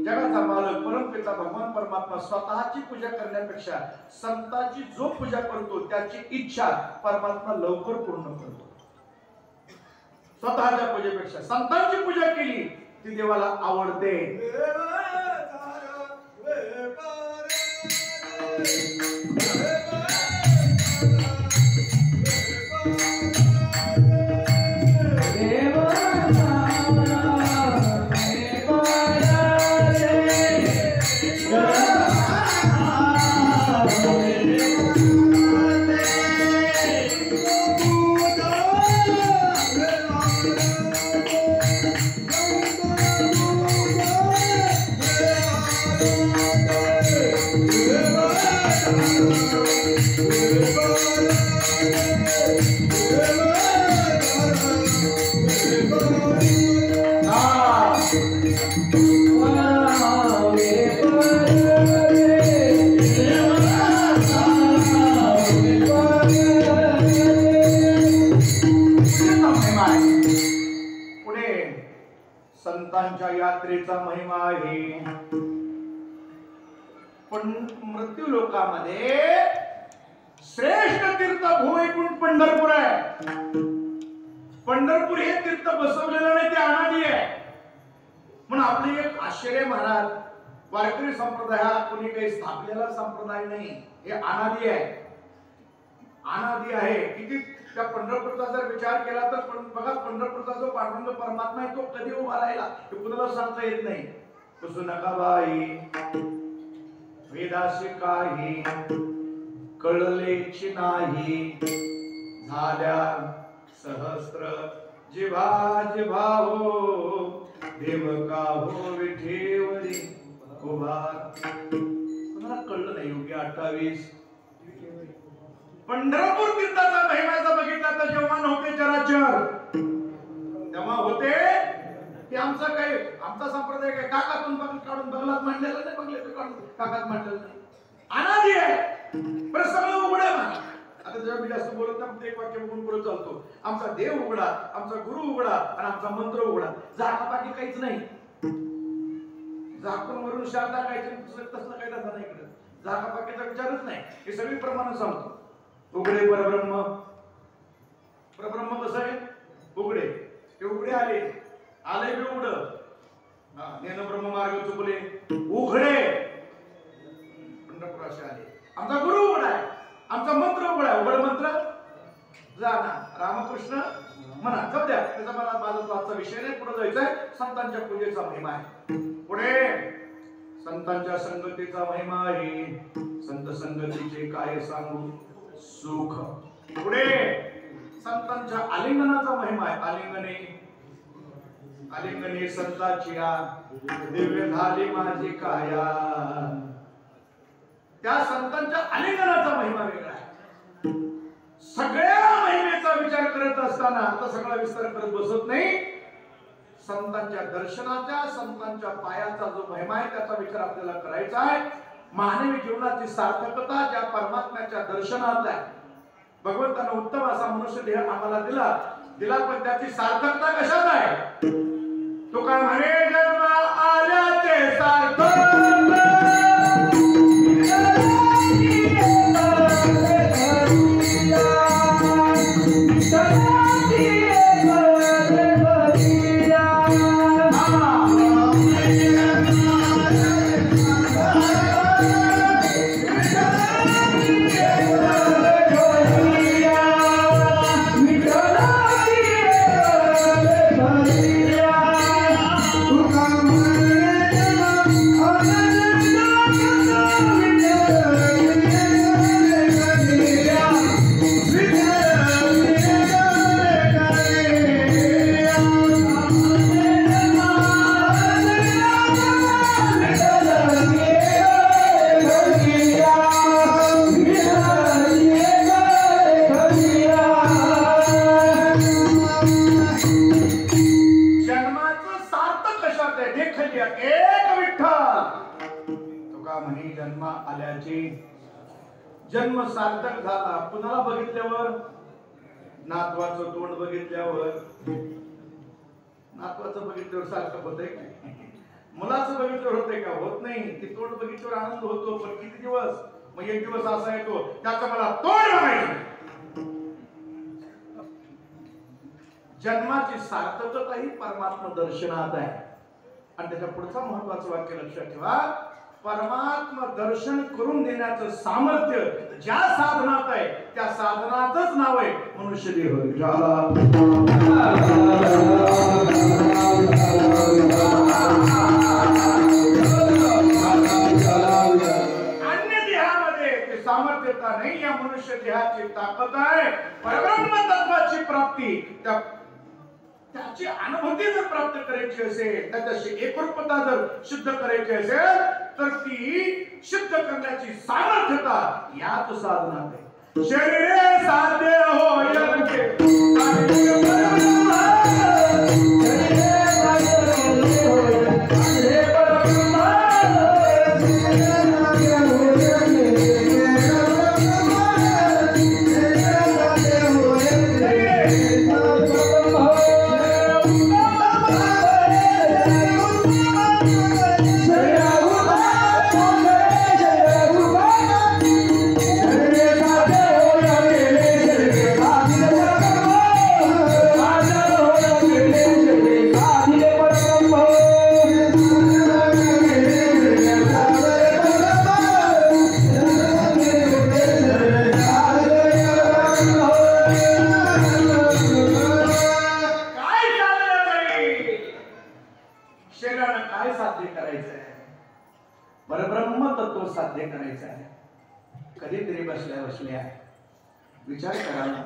जगाचा मालक परमपिता भगवान परमात्मा स्वतःची पूजा करण्यापेक्षा संतांची जो पूजा करतो त्याची इच्छा परमात्मा लवकर पूर्ण करतो. स्वतःच्या पूजेपेक्षा संतांची पूजा केली ती देवाला आवडते. संतांच्या यात्रेचा महिमा आहे. पण मृत्यू लोकामध्ये श्रेष्ठ तीर्थ भूवैकुंठ पंढरपूर आहे. पंढरपूर हे तीर्थ बसवलेलं नाही, ते अनादी आहे. म्हणून आपले एक आश्चर्य महाराज वारकरी संप्रदाय हा कोणी काही स्थापलेला संप्रदाय नाही, हे अनादी आहे. अनादी आहे. किती त्या पंढरपूरचा जर विचार केला तर बघा, पंढरपूरचा जो पांडुरंग परमात्मा आहे तो कधी उभा राहिला हे कुणाला सांगता येत नाही. पुसू नका बाई वेदाशी काही कळलेची नाही झाल्या सहस्त्र जिव्हा जिव्हा हो देव का हो विठेवरी उभा. तुम्हाला कळलं नाही योग्य 28 पंढरपूर तीर्थाचा महिम्याचा बघितला तर जेव्हा नव्हते चराचर तेव्हा होते की आमचा काय आमचा संप्रदाय काय काकातून काढून बंगलात मांडलेला नाही बंगल्यात काढून काकात मांडलेलं नाही अनादी आहे पण सगळं उघड आहे. आता जेव्हा मी जास्त बोलत नाही एक वाक्य बघून पुढे चालतो. आमचा देव उघडा आमचा गुरु उघडा आणि आमचा मंत्र उघडा जागा बाकी काहीच नाही. झाकून वरून शारदा काय तसलं काही धंदा नाही इकडे जागा बाकीचा विचारच नाही. हे सगळी प्रमाण सांगतो. उघडे परब्रह्म परब्रह्म कसं आहे उघडे ते उघडे आले आले बी उघड ज्ञान ब्रह्म मार्ग चुकले उघडे पंढरपुराशी आले. आमचा गुरु उघडा आहे आमचा मंत्र उघडा आहे. उघड मंत्र जाना रामकृष्ण म्हणा जाऊ द्या त्याचा मला माझा आजचा विषय नाही. पुढे जायचंय संतांच्या पूजेचा महिमा आहे. पुढे संतांच्या संगतीचा महिमा आहे. संत संगतीचे काय सांगू सुख. पुढे संतांच्या आलिंगनाचा महिमा आहे. आलिंगने आलिंगने संताची दिव्य झाली माझी काया. त्या संतांच्या आलिंगनाचा महिमा वेगळा आहे. सगळ्या महिमेचा विचार करत असताना आता सगळा विस्तार करत बसत नाही. संतांच्या दर्शनाच्या संतांच्या पायाचा जो महिमा आहे त्याचा विचार आपल्याला करायचा आहे. मानवी जीवनाची सार्थकता ज्या परमात्म्याच्या दर्शनात आहे. भगवंताने उत्तम असा मनुष्य देह आम्हाला दिला पण त्याची सार्थकता कशात आहे. तो काय म्हणे जन्म आल्याचे सार्थक जन्म सार्थक झाला. कुणाला बघितल्यावर नातवाचं तोंड बघितल्यावर नातवाचं बघितल्यावर सार्थक होतंय काय. मुलाचं बघितल्यावर होतंय का होत नाही. ते तोंड बघितल्यावर आनंद होतो पण किती दिवस मग एक दिवस असा येतो त्याचं मला तोंड बघायचं. जन्माची सार्थकता ही परमात्मा दर्शनात आहे. आणि त्याच्या पुढचा महत्वाचं वाक्य लक्षात ठेवा. परमात्मा दर्शन करून देण्याचं सामर्थ्य ज्या साधनात आहे त्या साधनातच नाव आहे मनुष्य देह. अन्य देहामध्ये ते सामर्थ्यता नाही. या मनुष्य देहाची ताकद आहे. परब्रह्म तत्वाची प्राप्ती त्याची अनुभूती जर प्राप्त करायची असेल त्याच्याशी एकरूपता जर सिद्ध करायची असेल तर ती सिद्ध करण्याची सामर्थ्यता याच साधनात आहे. शरीरे साध्य विचार करा ना,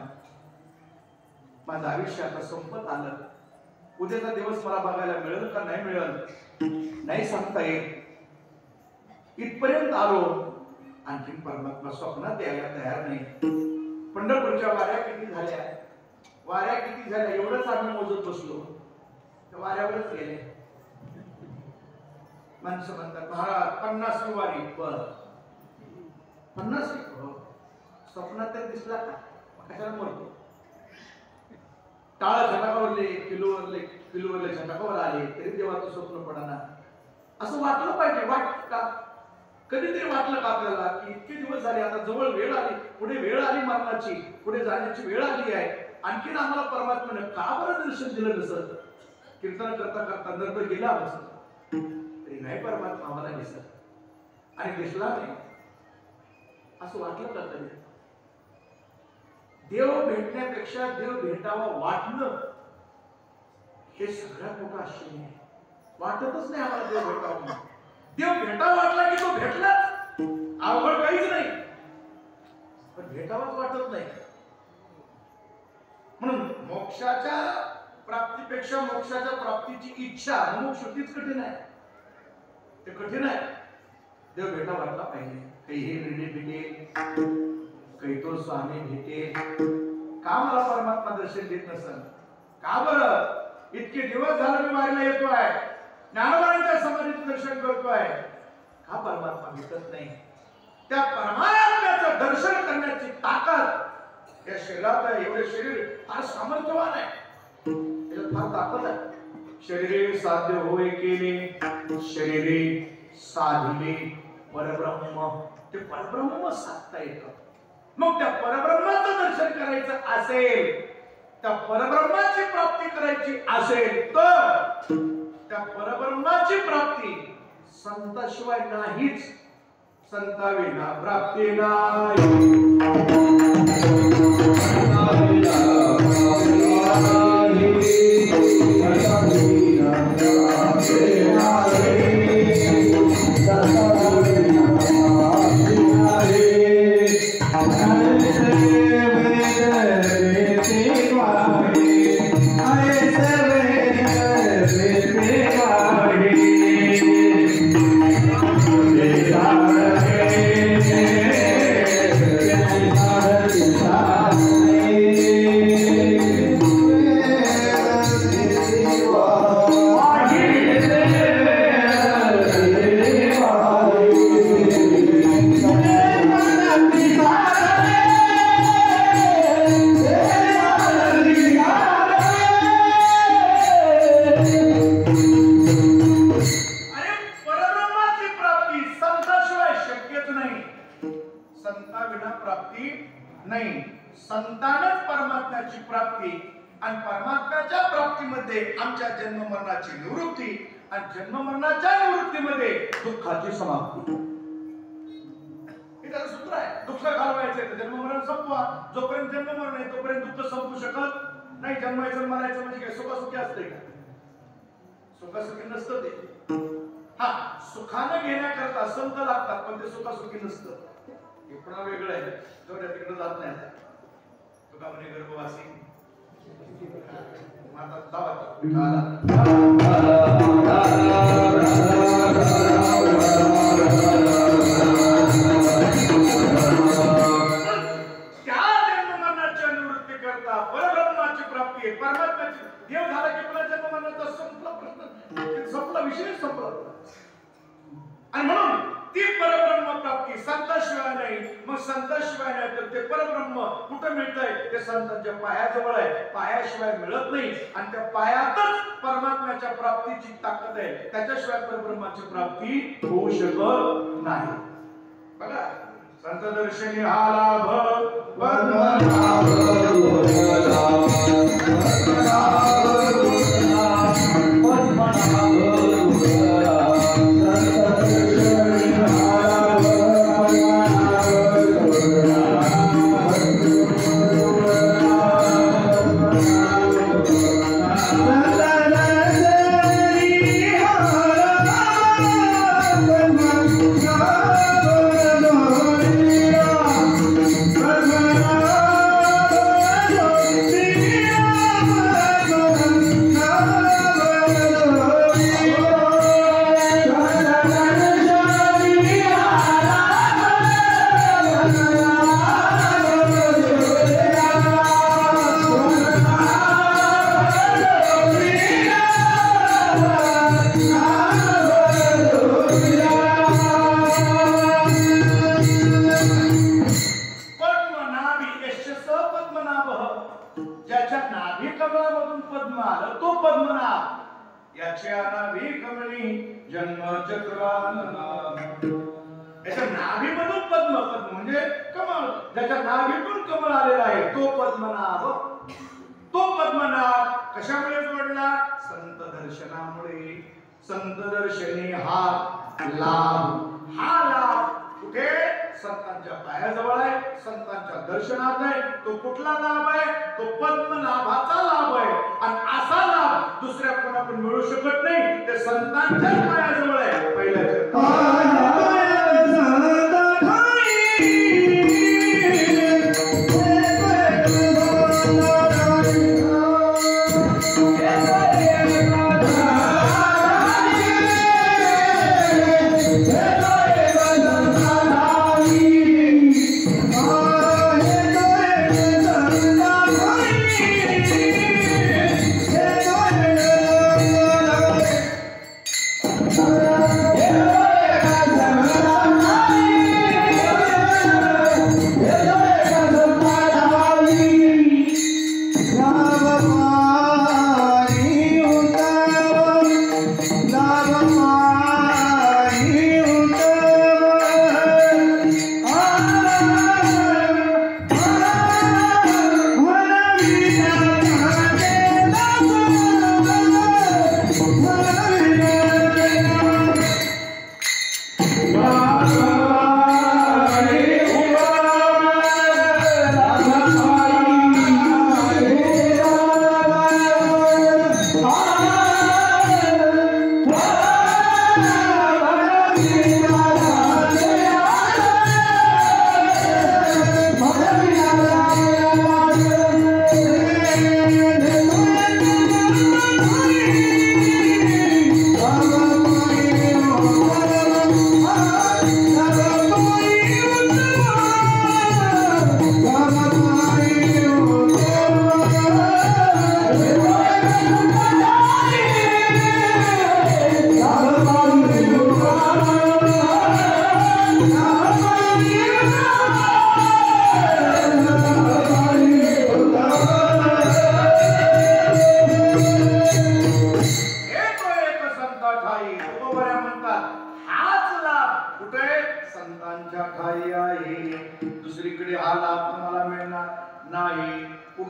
माझं आयुष्य आता संपत आलं, उद्याचा दिवस मला बघायला मिळेल का नाही मिळेल नाही सांगता येत. इथपर्यंत आलो, आणखी परमात्मा स्वप्नात यायला तयार नाही. पंढरपूरच्या वाऱ्या किती झाल्या, वाऱ्या किती झाल्या एवढंच आम्ही मोजत बसलो, त्या वाऱ्यावरच गेले. माणसं म्हणतात महाराज 50वी वारी, बर 50 स्वप्नात तर दिसला का, कशाला मरतो. टाळ झटाकावरले किलोवरले झटाकावर आले तरी देवाचं स्वप्न पडणार असं वाटलं पाहिजे. वाटत का, कधीतरी वाटलं का आपल्याला की इतके दिवस झाले, आता जवळ वेळ आली, पुढे वेळ आली मरणाची, पुढे जाण्याची वेळ आली आहे, आणखीन आम्हाला परमात्म्याने का बरं दर्शन दिलं नसत. कीर्तन करता करता नंतर गेला असत तरी नाही परमात्मा आम्हाला दिसत आणि दिसला नाही असं वाटलं का तरी. देव भेटण्यापेक्षा देव भेटावा वाटणं हे सगळ्यात मोठं आश्चर्य आहे. वाटतच नाही आम्हाला देव भेटावा. देव भेटावा वाटला की तो भेटलाच, अवघड काहीच नाही, पण भेटावाच वाटत नाही. म्हणून मोक्षाच्या प्राप्तीपेक्षा मोक्षाच्या प्राप्तीची इच्छा मोक्षतीच कठीण आहे. ते कठीण आहे. देव भेटा वाटला पाहिजे. काही हे निर्णय भेटेल, काही तो स्वामी भेटेल. का मला परमात्मा दर्शन देत नसेल, का बरं इतके दिवस झाले मी वारीला येतोय, ज्ञानोबांच्या समाधीचं दर्शन करतोय, का परमात्मा भेटत नाही. त्या परमात्म्याचं दर्शन करण्याची ताकद या शरीरात आहे. एवढे शरीर फार सामर्थ्यवान आहे, त्याच्यात फार ताकद आहे. शरीरे साध्य होय केले, शरीरे साधिले परब्रह्म. ते परब्रह्म साधता येतं. मग त्या परब्रह्माचं दर्शन करायचं असेल, त्या परब्रह्माची प्राप्ती करायची असेल तर त्या परब्रह्माची प्राप्ती संताशिवाय नाहीच. संताविना प्राप्ती नाही. संतानच परमात्म्याची प्राप्ती आणि परमात्म्याच्या प्राप्तीमध्ये आमच्या जन्म मरणाची निवृत्ती आणि जन्म मरणाच्या निवृत्तीमध्ये दुःखाची समाप्ती. हे त्याचं सूत्र आहे. दुःख घालवायचे तर जन्म मरण संपवा. जोपर्यंत जन्म मरण आहे तोपर्यंत दुःख संपू शकत नाही. जन्मायचं मरायचं म्हणजे काय सुखासुखी असते का? सुखासुखी नसतं ते. हा, सुखानं घेण्याकरता संत लागतात पण ते सुखासुखी नसतं. हे पुन्हा वेगळं आहे. तेवढ्या तिकडे जात नाही. तुका म्हणे गर्भवासी माता दावा त्या जन्ममरणाच्या निवृत्ती करता परब्रह्माची प्राप्ती आहे. परमात्म्याची देव झाला की पुन्हा जन्ममरणाचा संपला प्रश्न, संपला विषय संपला. आणि म्हणून ती परब्रह्म प्राप्ती संताशिवाय नाही. मग संताशिवाय नाही तर ते परब्रह्म कुठं मिळतंय? ते संतांच्या पायाजवळ आहे. पायाशिवाय मिळत नाही आणि त्या पायातच परमात्म्याच्या प्राप्तीची ताकद आहे. त्याच्याशिवाय परब्रह्माची प्राप्ती होऊ शकत नाही. बघा, संत दर्शनी हा लाभ Bye. पद्मनाभ, ज्याच्या नाभी कमळामधून पद्म आलं तो पद्मनाभ, याच्या नाभी कमळी जन्म चक्रानना. याच्या नाभीमधून पद्म, पद्म म्हणजे कमळ, ज्याच्या नाभीतून कमळ आलेला आहे तो पद्मनाभ. तो पद्मनाभ कशामुळे जोडला? संत दर्शनामुळे. संत दर्शनी हा लाभ. हा लाभ कुठे? संतांच्या पायाजवळ आहे, संतांच्या दर्शनात आहे. तो कुठला लाभ आहे? तो पद्मनाभाचा लाभ आहे. आणि असा लाभ दुसऱ्या कोणाकडून मिळू शकत नाही, ते संतांच्या पायाजवळ आहे. पहिल्याच्या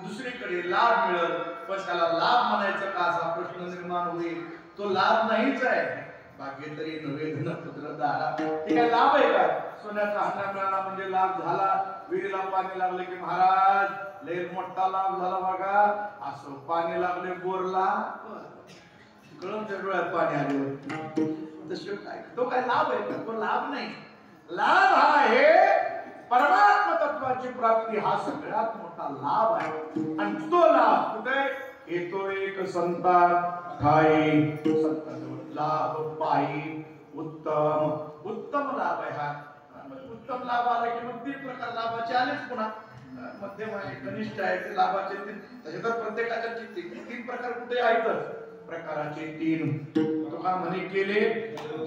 दुसरीकडे लाभ मिळत, पण त्याला लाभ म्हणायचा का असा प्रश्न निर्माण होईल. तो लाभ नाहीच आहे. भाग्यतरी नवे धन पुत्र दारा, ते काय लाभ आहे का? सोन्याचा हंडा मिळाला म्हणजे लाभ झाला. विहिरीला पाणी लागले की महाराज लय मोठा लाभ झाला बघा. असं पाणी लागले बोरला, कळून त्या डोळ्यात पाणी आले. तसं काय तो काय लाभ आहे का? तो लाभ नाही. लाभ हा आहे परमात्मा तत्वाची प्राप्ती. हा सगळ्यात मोठा लाभ आहे. आणि तो लाभ कुठे येतो? एक संता ठाई, संतांजवळ लाभ पायी. उत्तम उत्तम लाभ आहे हा. उत्तम लाभ आला की मग 3 प्रकार लाभाचे आलेच. पुन्हा मध्यम आहे, कनिष्ठ आहे, ते लाभाचे 3. तसे तर प्रत्येकाच्या 3 प्रकार कुठे आहेतच. प्रकाराचे 3 तुका म्हणे केले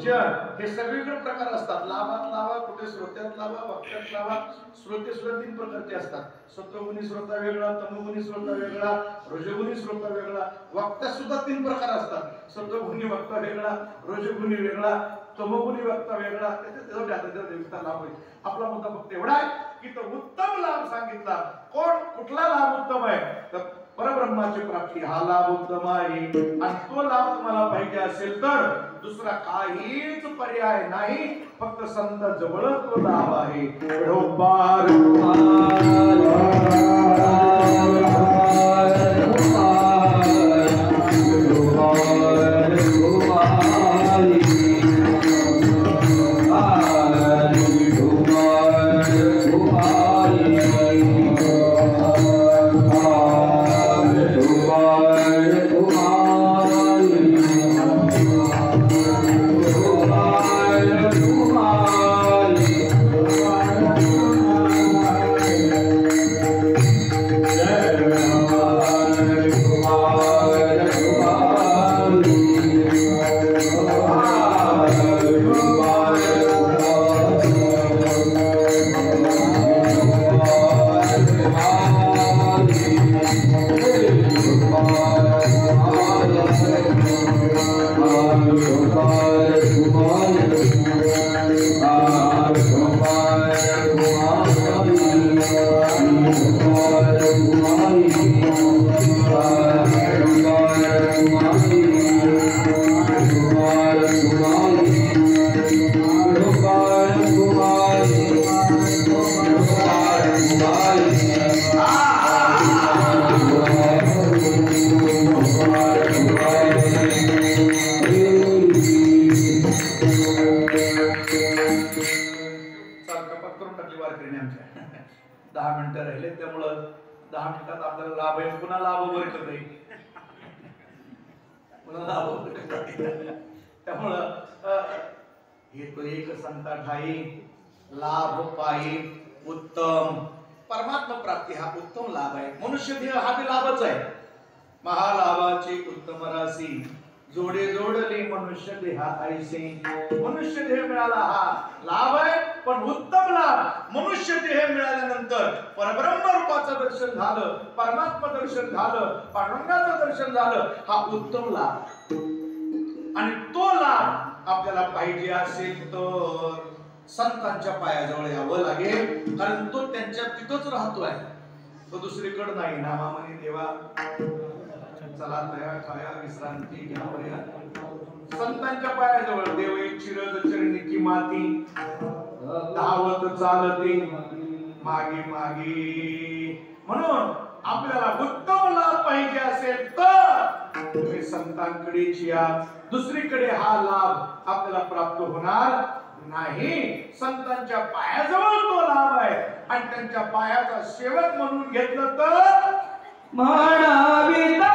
जन. हे सगळीकडे प्रकार असतात. लाभात लाभा, कुठे श्रोत्यात लाभा, वक्त्यात लाभा. श्रोते सुद्धा 3 प्रकारचे असतात. सत्वगुणी श्रोता वेगळा, तमोगुणी श्रोता वेगळा, रजोगुणी श्रोता वेगळा. वक्त्यात सुद्धा 3 प्रकार असतात. सत्वगुणी वक्ता वेगळा, रजोगुणी वेगळा, तमोगुणी वक्ता वेगळा. त्याचा लाभ होईल. आपला मुद्दा फक्त एवढा आहे की तो उत्तम लाभ सांगितला. कुठला लाभ उत्तम आहे? तर परब्रह्माची प्राप्ती हा लाभ उत्तम आहे. आणि तो लाभ तुम्हाला पाहिजे असेल तर दुसरा काहीच पर्याय नाही. फक्त संत जवळ तो लाभ आहे. लाभ पायी उत्तम परमात्मा प्राप्ती हा उत्तम लाभ आहे. मनुष्य देह हा बी लाभच आहे. महालाभाची उत्तम राशी जोडे जोडली मनुष्य देहा ऐसे. मनुष्य देह मिळाला हा लाभ आहे, पण उत्तम लाभ मनुष्य देह मिळाल्यानंतर परब्रह्म रूपाचं दर्शन झालं, परमात्मा दर्शन झालं, पांडुरंगाचं दर्शन झालं, हा उत्तम लाभ. आणि तो लाभ आपल्याला पाहिजे असेल तर संतांच्या पायाजवळ यावं लागेल, कारण तो त्यांच्या तिथंच राहतोय, तो दुसरीकडे नाही. नामामणी देवा चला तया खाया विश्रांती घ्यावया. संतांच्या पायाजवळ देव एक चिरद चरणीची माती धावत चालते मागे मागे. म्हणून आपल्याला उत्तम लाभ पाहिजे असेल तर तुम्ही संतांकडेच या, दुसरीकडे हा लाभ आपल्याला प्राप्त होणार नाही. संतांच्या पायाजवळ तो लाभ आहे आणि त्यांच्या पायाचा सेवक म्हणून घेतलं तर म्हणाविता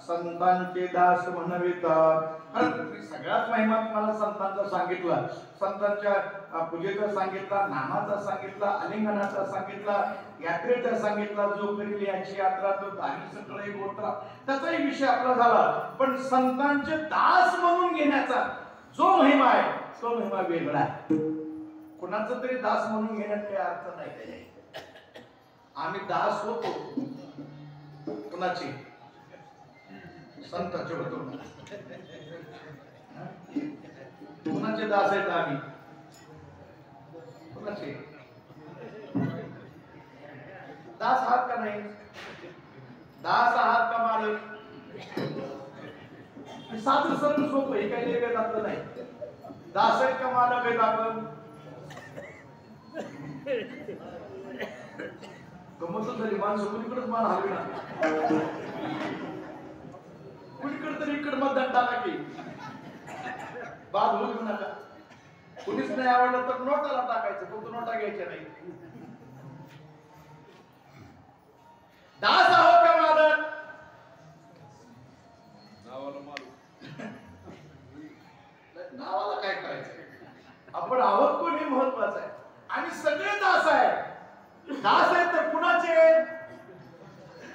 संतांचे दास म्हणवितात. सगळ्यात महिमा मला संतांचा सांगितला, संतांच्या पूजेचा सांगितला, नामाचा सांगितला, आलिंगनाचा सांगितला, यात्रेचा सांगितला. जो करील याची यात्रा तो दारी सकळे गोत्रा, त्याचाही विषय आपला झाला. पण संतांचे दास म्हणून घेण्याचा जो महिमा आहे तो महिमा वेगळा आहे. कुणाचा तरी दास म्हणून घेण्यात काही अर्थ नाही. आम्ही दास होतो कुणाचे? संतांचे होतो. कुणाचे दास आहेत आम्ही? कुणाचे दास आहात का नाही? दास आहात का मालक? साधं सरळ सोपं हे काही वेगळं जात नाही. दास आहेत का मालक आहेत आपण? गमतच झाली. माणसं कुणीकडेच मान हलवी ना, कुणीकडे तरी इकडे मतदान टाका की बाद होऊ देऊ नका. कुणीच नाही आवडलं तर नोटाला टाकायचं, फक्त नोटा घ्यायच्या नाही. दास आहोत का मालक? नावाला काय करायचं? आपण आहोत कोण हे महत्वाचं आहे. आणि सगळे दास आहे. दास आहेत तर कुणाचे आहेत?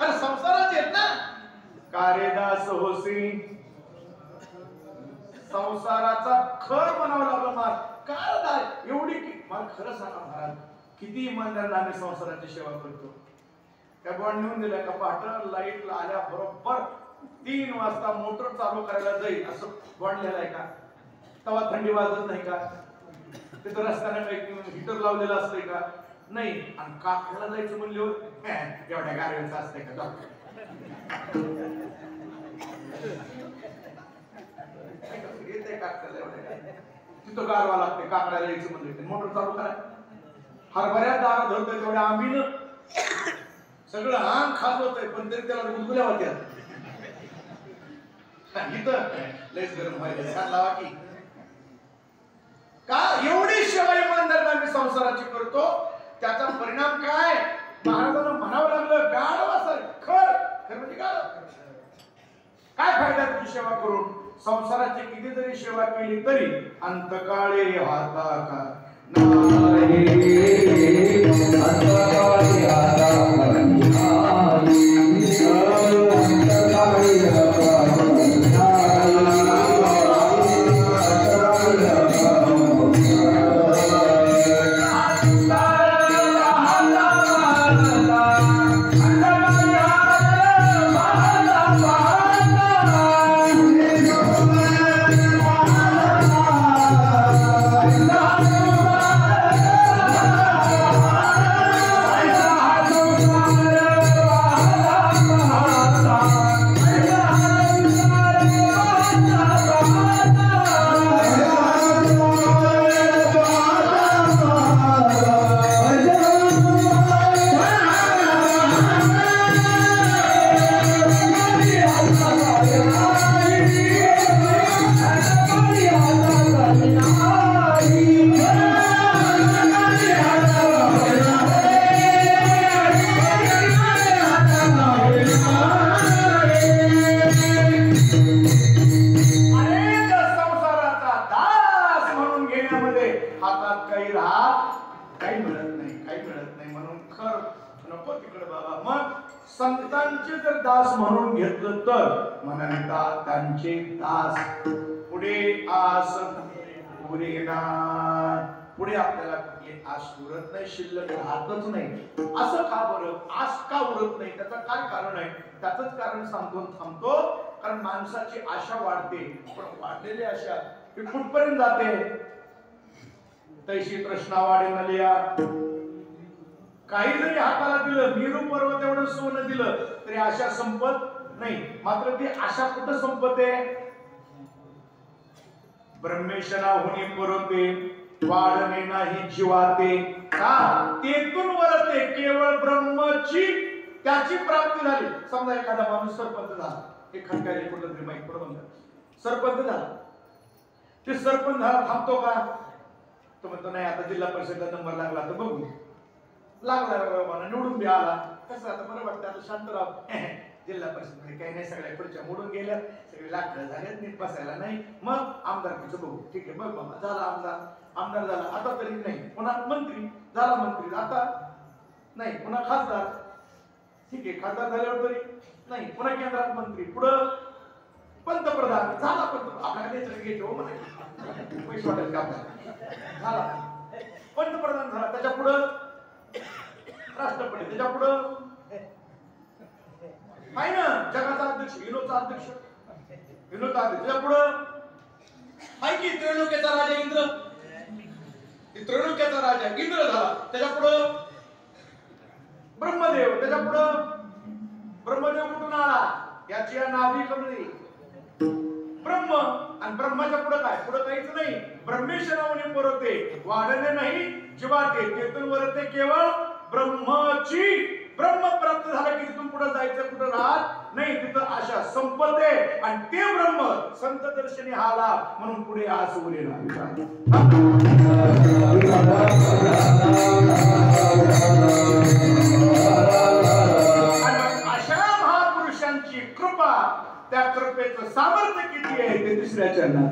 अरे संसाराचे आहेत ना. का रे दास होसी, संसाराचा खर म्हणावं लागलं मार. काय दास एवढी मला खरं सांगा महाराज, किती इमानदार आम्ही संसाराची सेवा करतो. त्या बॉन्ड नेऊन दिल्या का पहाट लाईटला आल्या बरोबर 3 वाजता मोटर चालू करायला जाईल असं बॉन्ड लिहिलाय का? तेव्हा थंडी वाजत नाही का? तिथं रस्त्याने काही हिटर लावलेलं असतंय का? नाही. आणि काकड्याला जायचं म्हणल्यावर एवढ्या गारव्याचं असतंय का? येते काकड्याला एवढ्या तिथं गारवा लागते. काकड्याला यायचं म्हणलं मोटर चालू करा. हरभऱ्यात दार धरतोय तेवढ्या आंबीनं सगळं अंग खात होतंय, पण तरी त्याला गुदगुल्या होत्या. इथं लयच गरम व्हायला छान लावा की का? एवढी सेवा इमानदार आम्ही संसाराची करतो. त्याचा परिणाम काय? महाराजांना म्हणावं लागलं गाढव असेल खर खर म्हणजे गाढव. काय फायदा तुझी सेवा करून? संसाराची किती जरी सेवा केली तरी अंतकाळी हाता का नाही, अंतकाळी हाता संतांचे जर दास म्हणून घेतलं तर म्हणतात त्यांचे दास. पुढे आस पुढे ना पुढे आपल्याला कुठली आस उरत नाही, शिल्लक राहतच नाही. असं का बरं? आस का उरत नाही? त्याचं काय कारण आहे? त्याचंच कारण सांगतो थांबतो. कारण माणसाची आशा वाढते, पण वाढलेली आशा ती कुठपर्यंत जाते? तैशी तृष्णा वाढे नलिया. काही जरी हाताला दिलं, मेरू पर्वत एवढं सोनं दिलं तरी आशा संपत नाही. मात्र ती आशा कुठं संपते? ब्रह्मेशना होणी परते वाढणे नाही जीवाते. का? तेथून वरते केवळ ब्रह्मची त्याची प्राप्ती झाली. समजा एखादा माणूस सरपंच झाला, एक खंडारी कुठलं तरी माहित पडून सरपंच झाला. ते सरपंच झाला थांबतो का? तो म्हणतो नाही आता जिल्हा परिषदेचा नंबर लागला तर बघू. लागला बाबा निवडून बी आला. कसं आता बरं वाटतं, आता शांत राव. जिल्हा परिषद काही नाही, सगळ्या खुर्च्या मोडून गेल्या, सगळे लाकडं झालेत, नीट बसायला नाही. मग आमदारकीचं बघू. ठीक आहे बघ बाबा, झाला आमदार, आमदार झाला. आता तरी नाही. पुन्हा मंत्री झाला, मंत्री आता नाही. पुन्हा खासदार, ठीक आहे खासदार झाल्यावर तरी नाही. पुन्हा केंद्रात मंत्री, पुढं पंतप्रधान झाला. आपल्याला त्याच्याकडे घेतो म्हणा पैसे वाटायचे आपल्याला. झाला पंतप्रधान झाला. त्याच्या पुढं राष्ट्रपती, त्याच्या पुढं आहे ना जगाचा अध्यक्ष, युनोचा अध्यक्ष, युनोचा अध्यक्ष. त्याच्या पुढं आहे की त्रैलोक्याचा राजा इंद्र, त्रैलोक्याचा राजा इंद्र झाला. त्याच्या पुढं ब्रह्मदेव, त्याच्या पुढं ब्रह्मदेव कुठून आला? याची नाभी कमली ब्रह्म. आणि ब्रह्माच्या पुढे काय? पुढे काहीच नाही. ब्रह्मेश्वराने परते वाढणे नाही जीवाते. तेथून वरते केवळ ब्रह्मची. ब्रह्म प्राप्त झालं की तिथून पुढे जायचं कुठं राहत नाही. तिथं आशा संपते आणि ते ब्रह्म संत दर्शनी हाला म्हणून पुढे आस उरे अशा महापुरुषांची कृपा, त्या कृपेचं सामर्थ्य किती आहे ते दुसऱ्या चरणात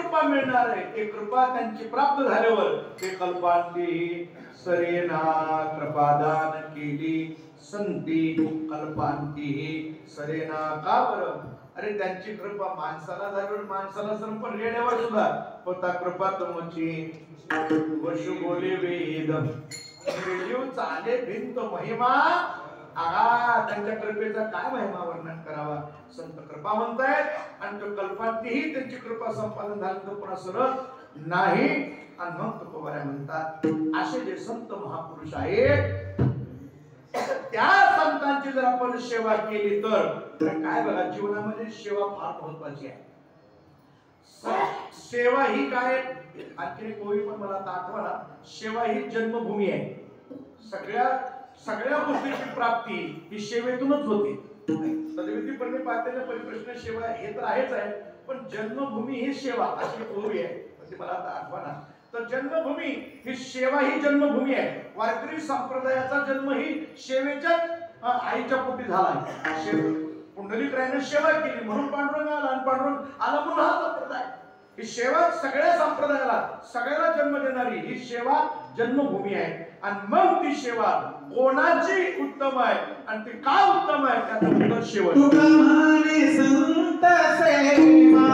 कृपा मिळणार आहे. ते कृपा त्यांची प्राप्त झाल्यावर ते कल्पांती सरेना कृपादान केली संती कल्पांती सरेना. का बरं? अरे त्यांची कृपा माणसाला झाल्यावर माणसाला संपण रेड्यावर सुद्धा होता कृपा तुमची वशु बोले वेद रेडिओ चाले भिंत महिमा. आगा त्यांच्या कृपेचा काय महिमा वर्णन करावा. संत कृपा म्हणतायत आणि तो कल्पांतीही त्यांची कृपा संपादन झालं तर पुन्हा सरळ नाही. आणि मग तुकोबाऱ्या म्हणतात असे जे संत महापुरुष आहेत त्या संतांची जर आपण सेवा केली तर काय बघा जीवनामध्ये सेवा फार महत्वाची आहे. सेवा ही काय आणखी कोणी पण मला आठवला. सेवा ही जन्मभूमी आहे. सगळ्या गोष्टीची प्राप्ती ही सेवेतूनच होते. तद्विधी प्रणिपातेने परिप्रश्न सेवा हे तर आहेच आहे पण जन्मभूमी ही सेवा अशी ओवी आहे. मला आता आठवना. तर जन्मभूमी ही सेवा ही जन्मभूमी आहे. वारकरी संप्रदायाचा जन्म ही सेवेच्या आईच्या पोटी झाला आहे. पुंडलिकरायाने सेवा केली म्हणून पांडुरंग आला आणि पांडुरंग आला म्हणून हा संप्रदाय. ही सेवा सगळ्या संप्रदायाला सगळ्याला जन्म देणारी ही सेवा जन्मभूमी आहे. आणि मग ती सेवा कोणाची उत्तम आहे आणि ती का उत्तम आहे त्याचा उत्तर शेवट. संत सेवा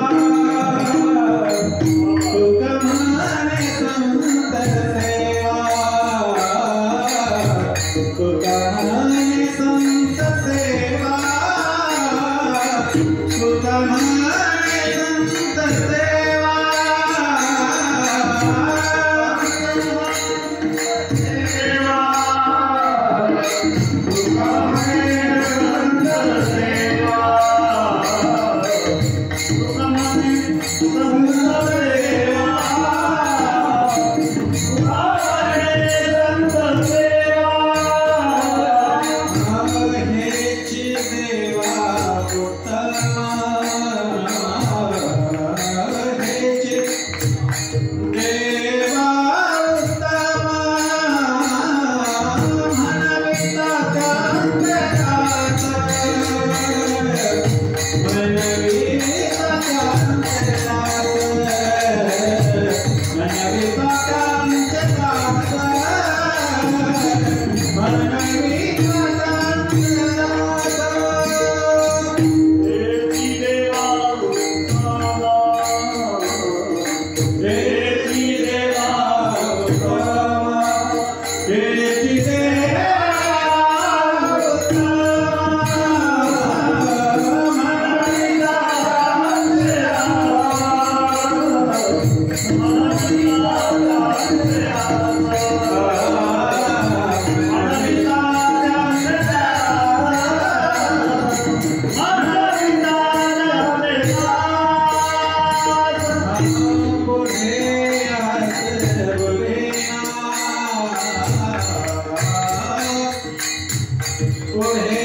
Go ahead.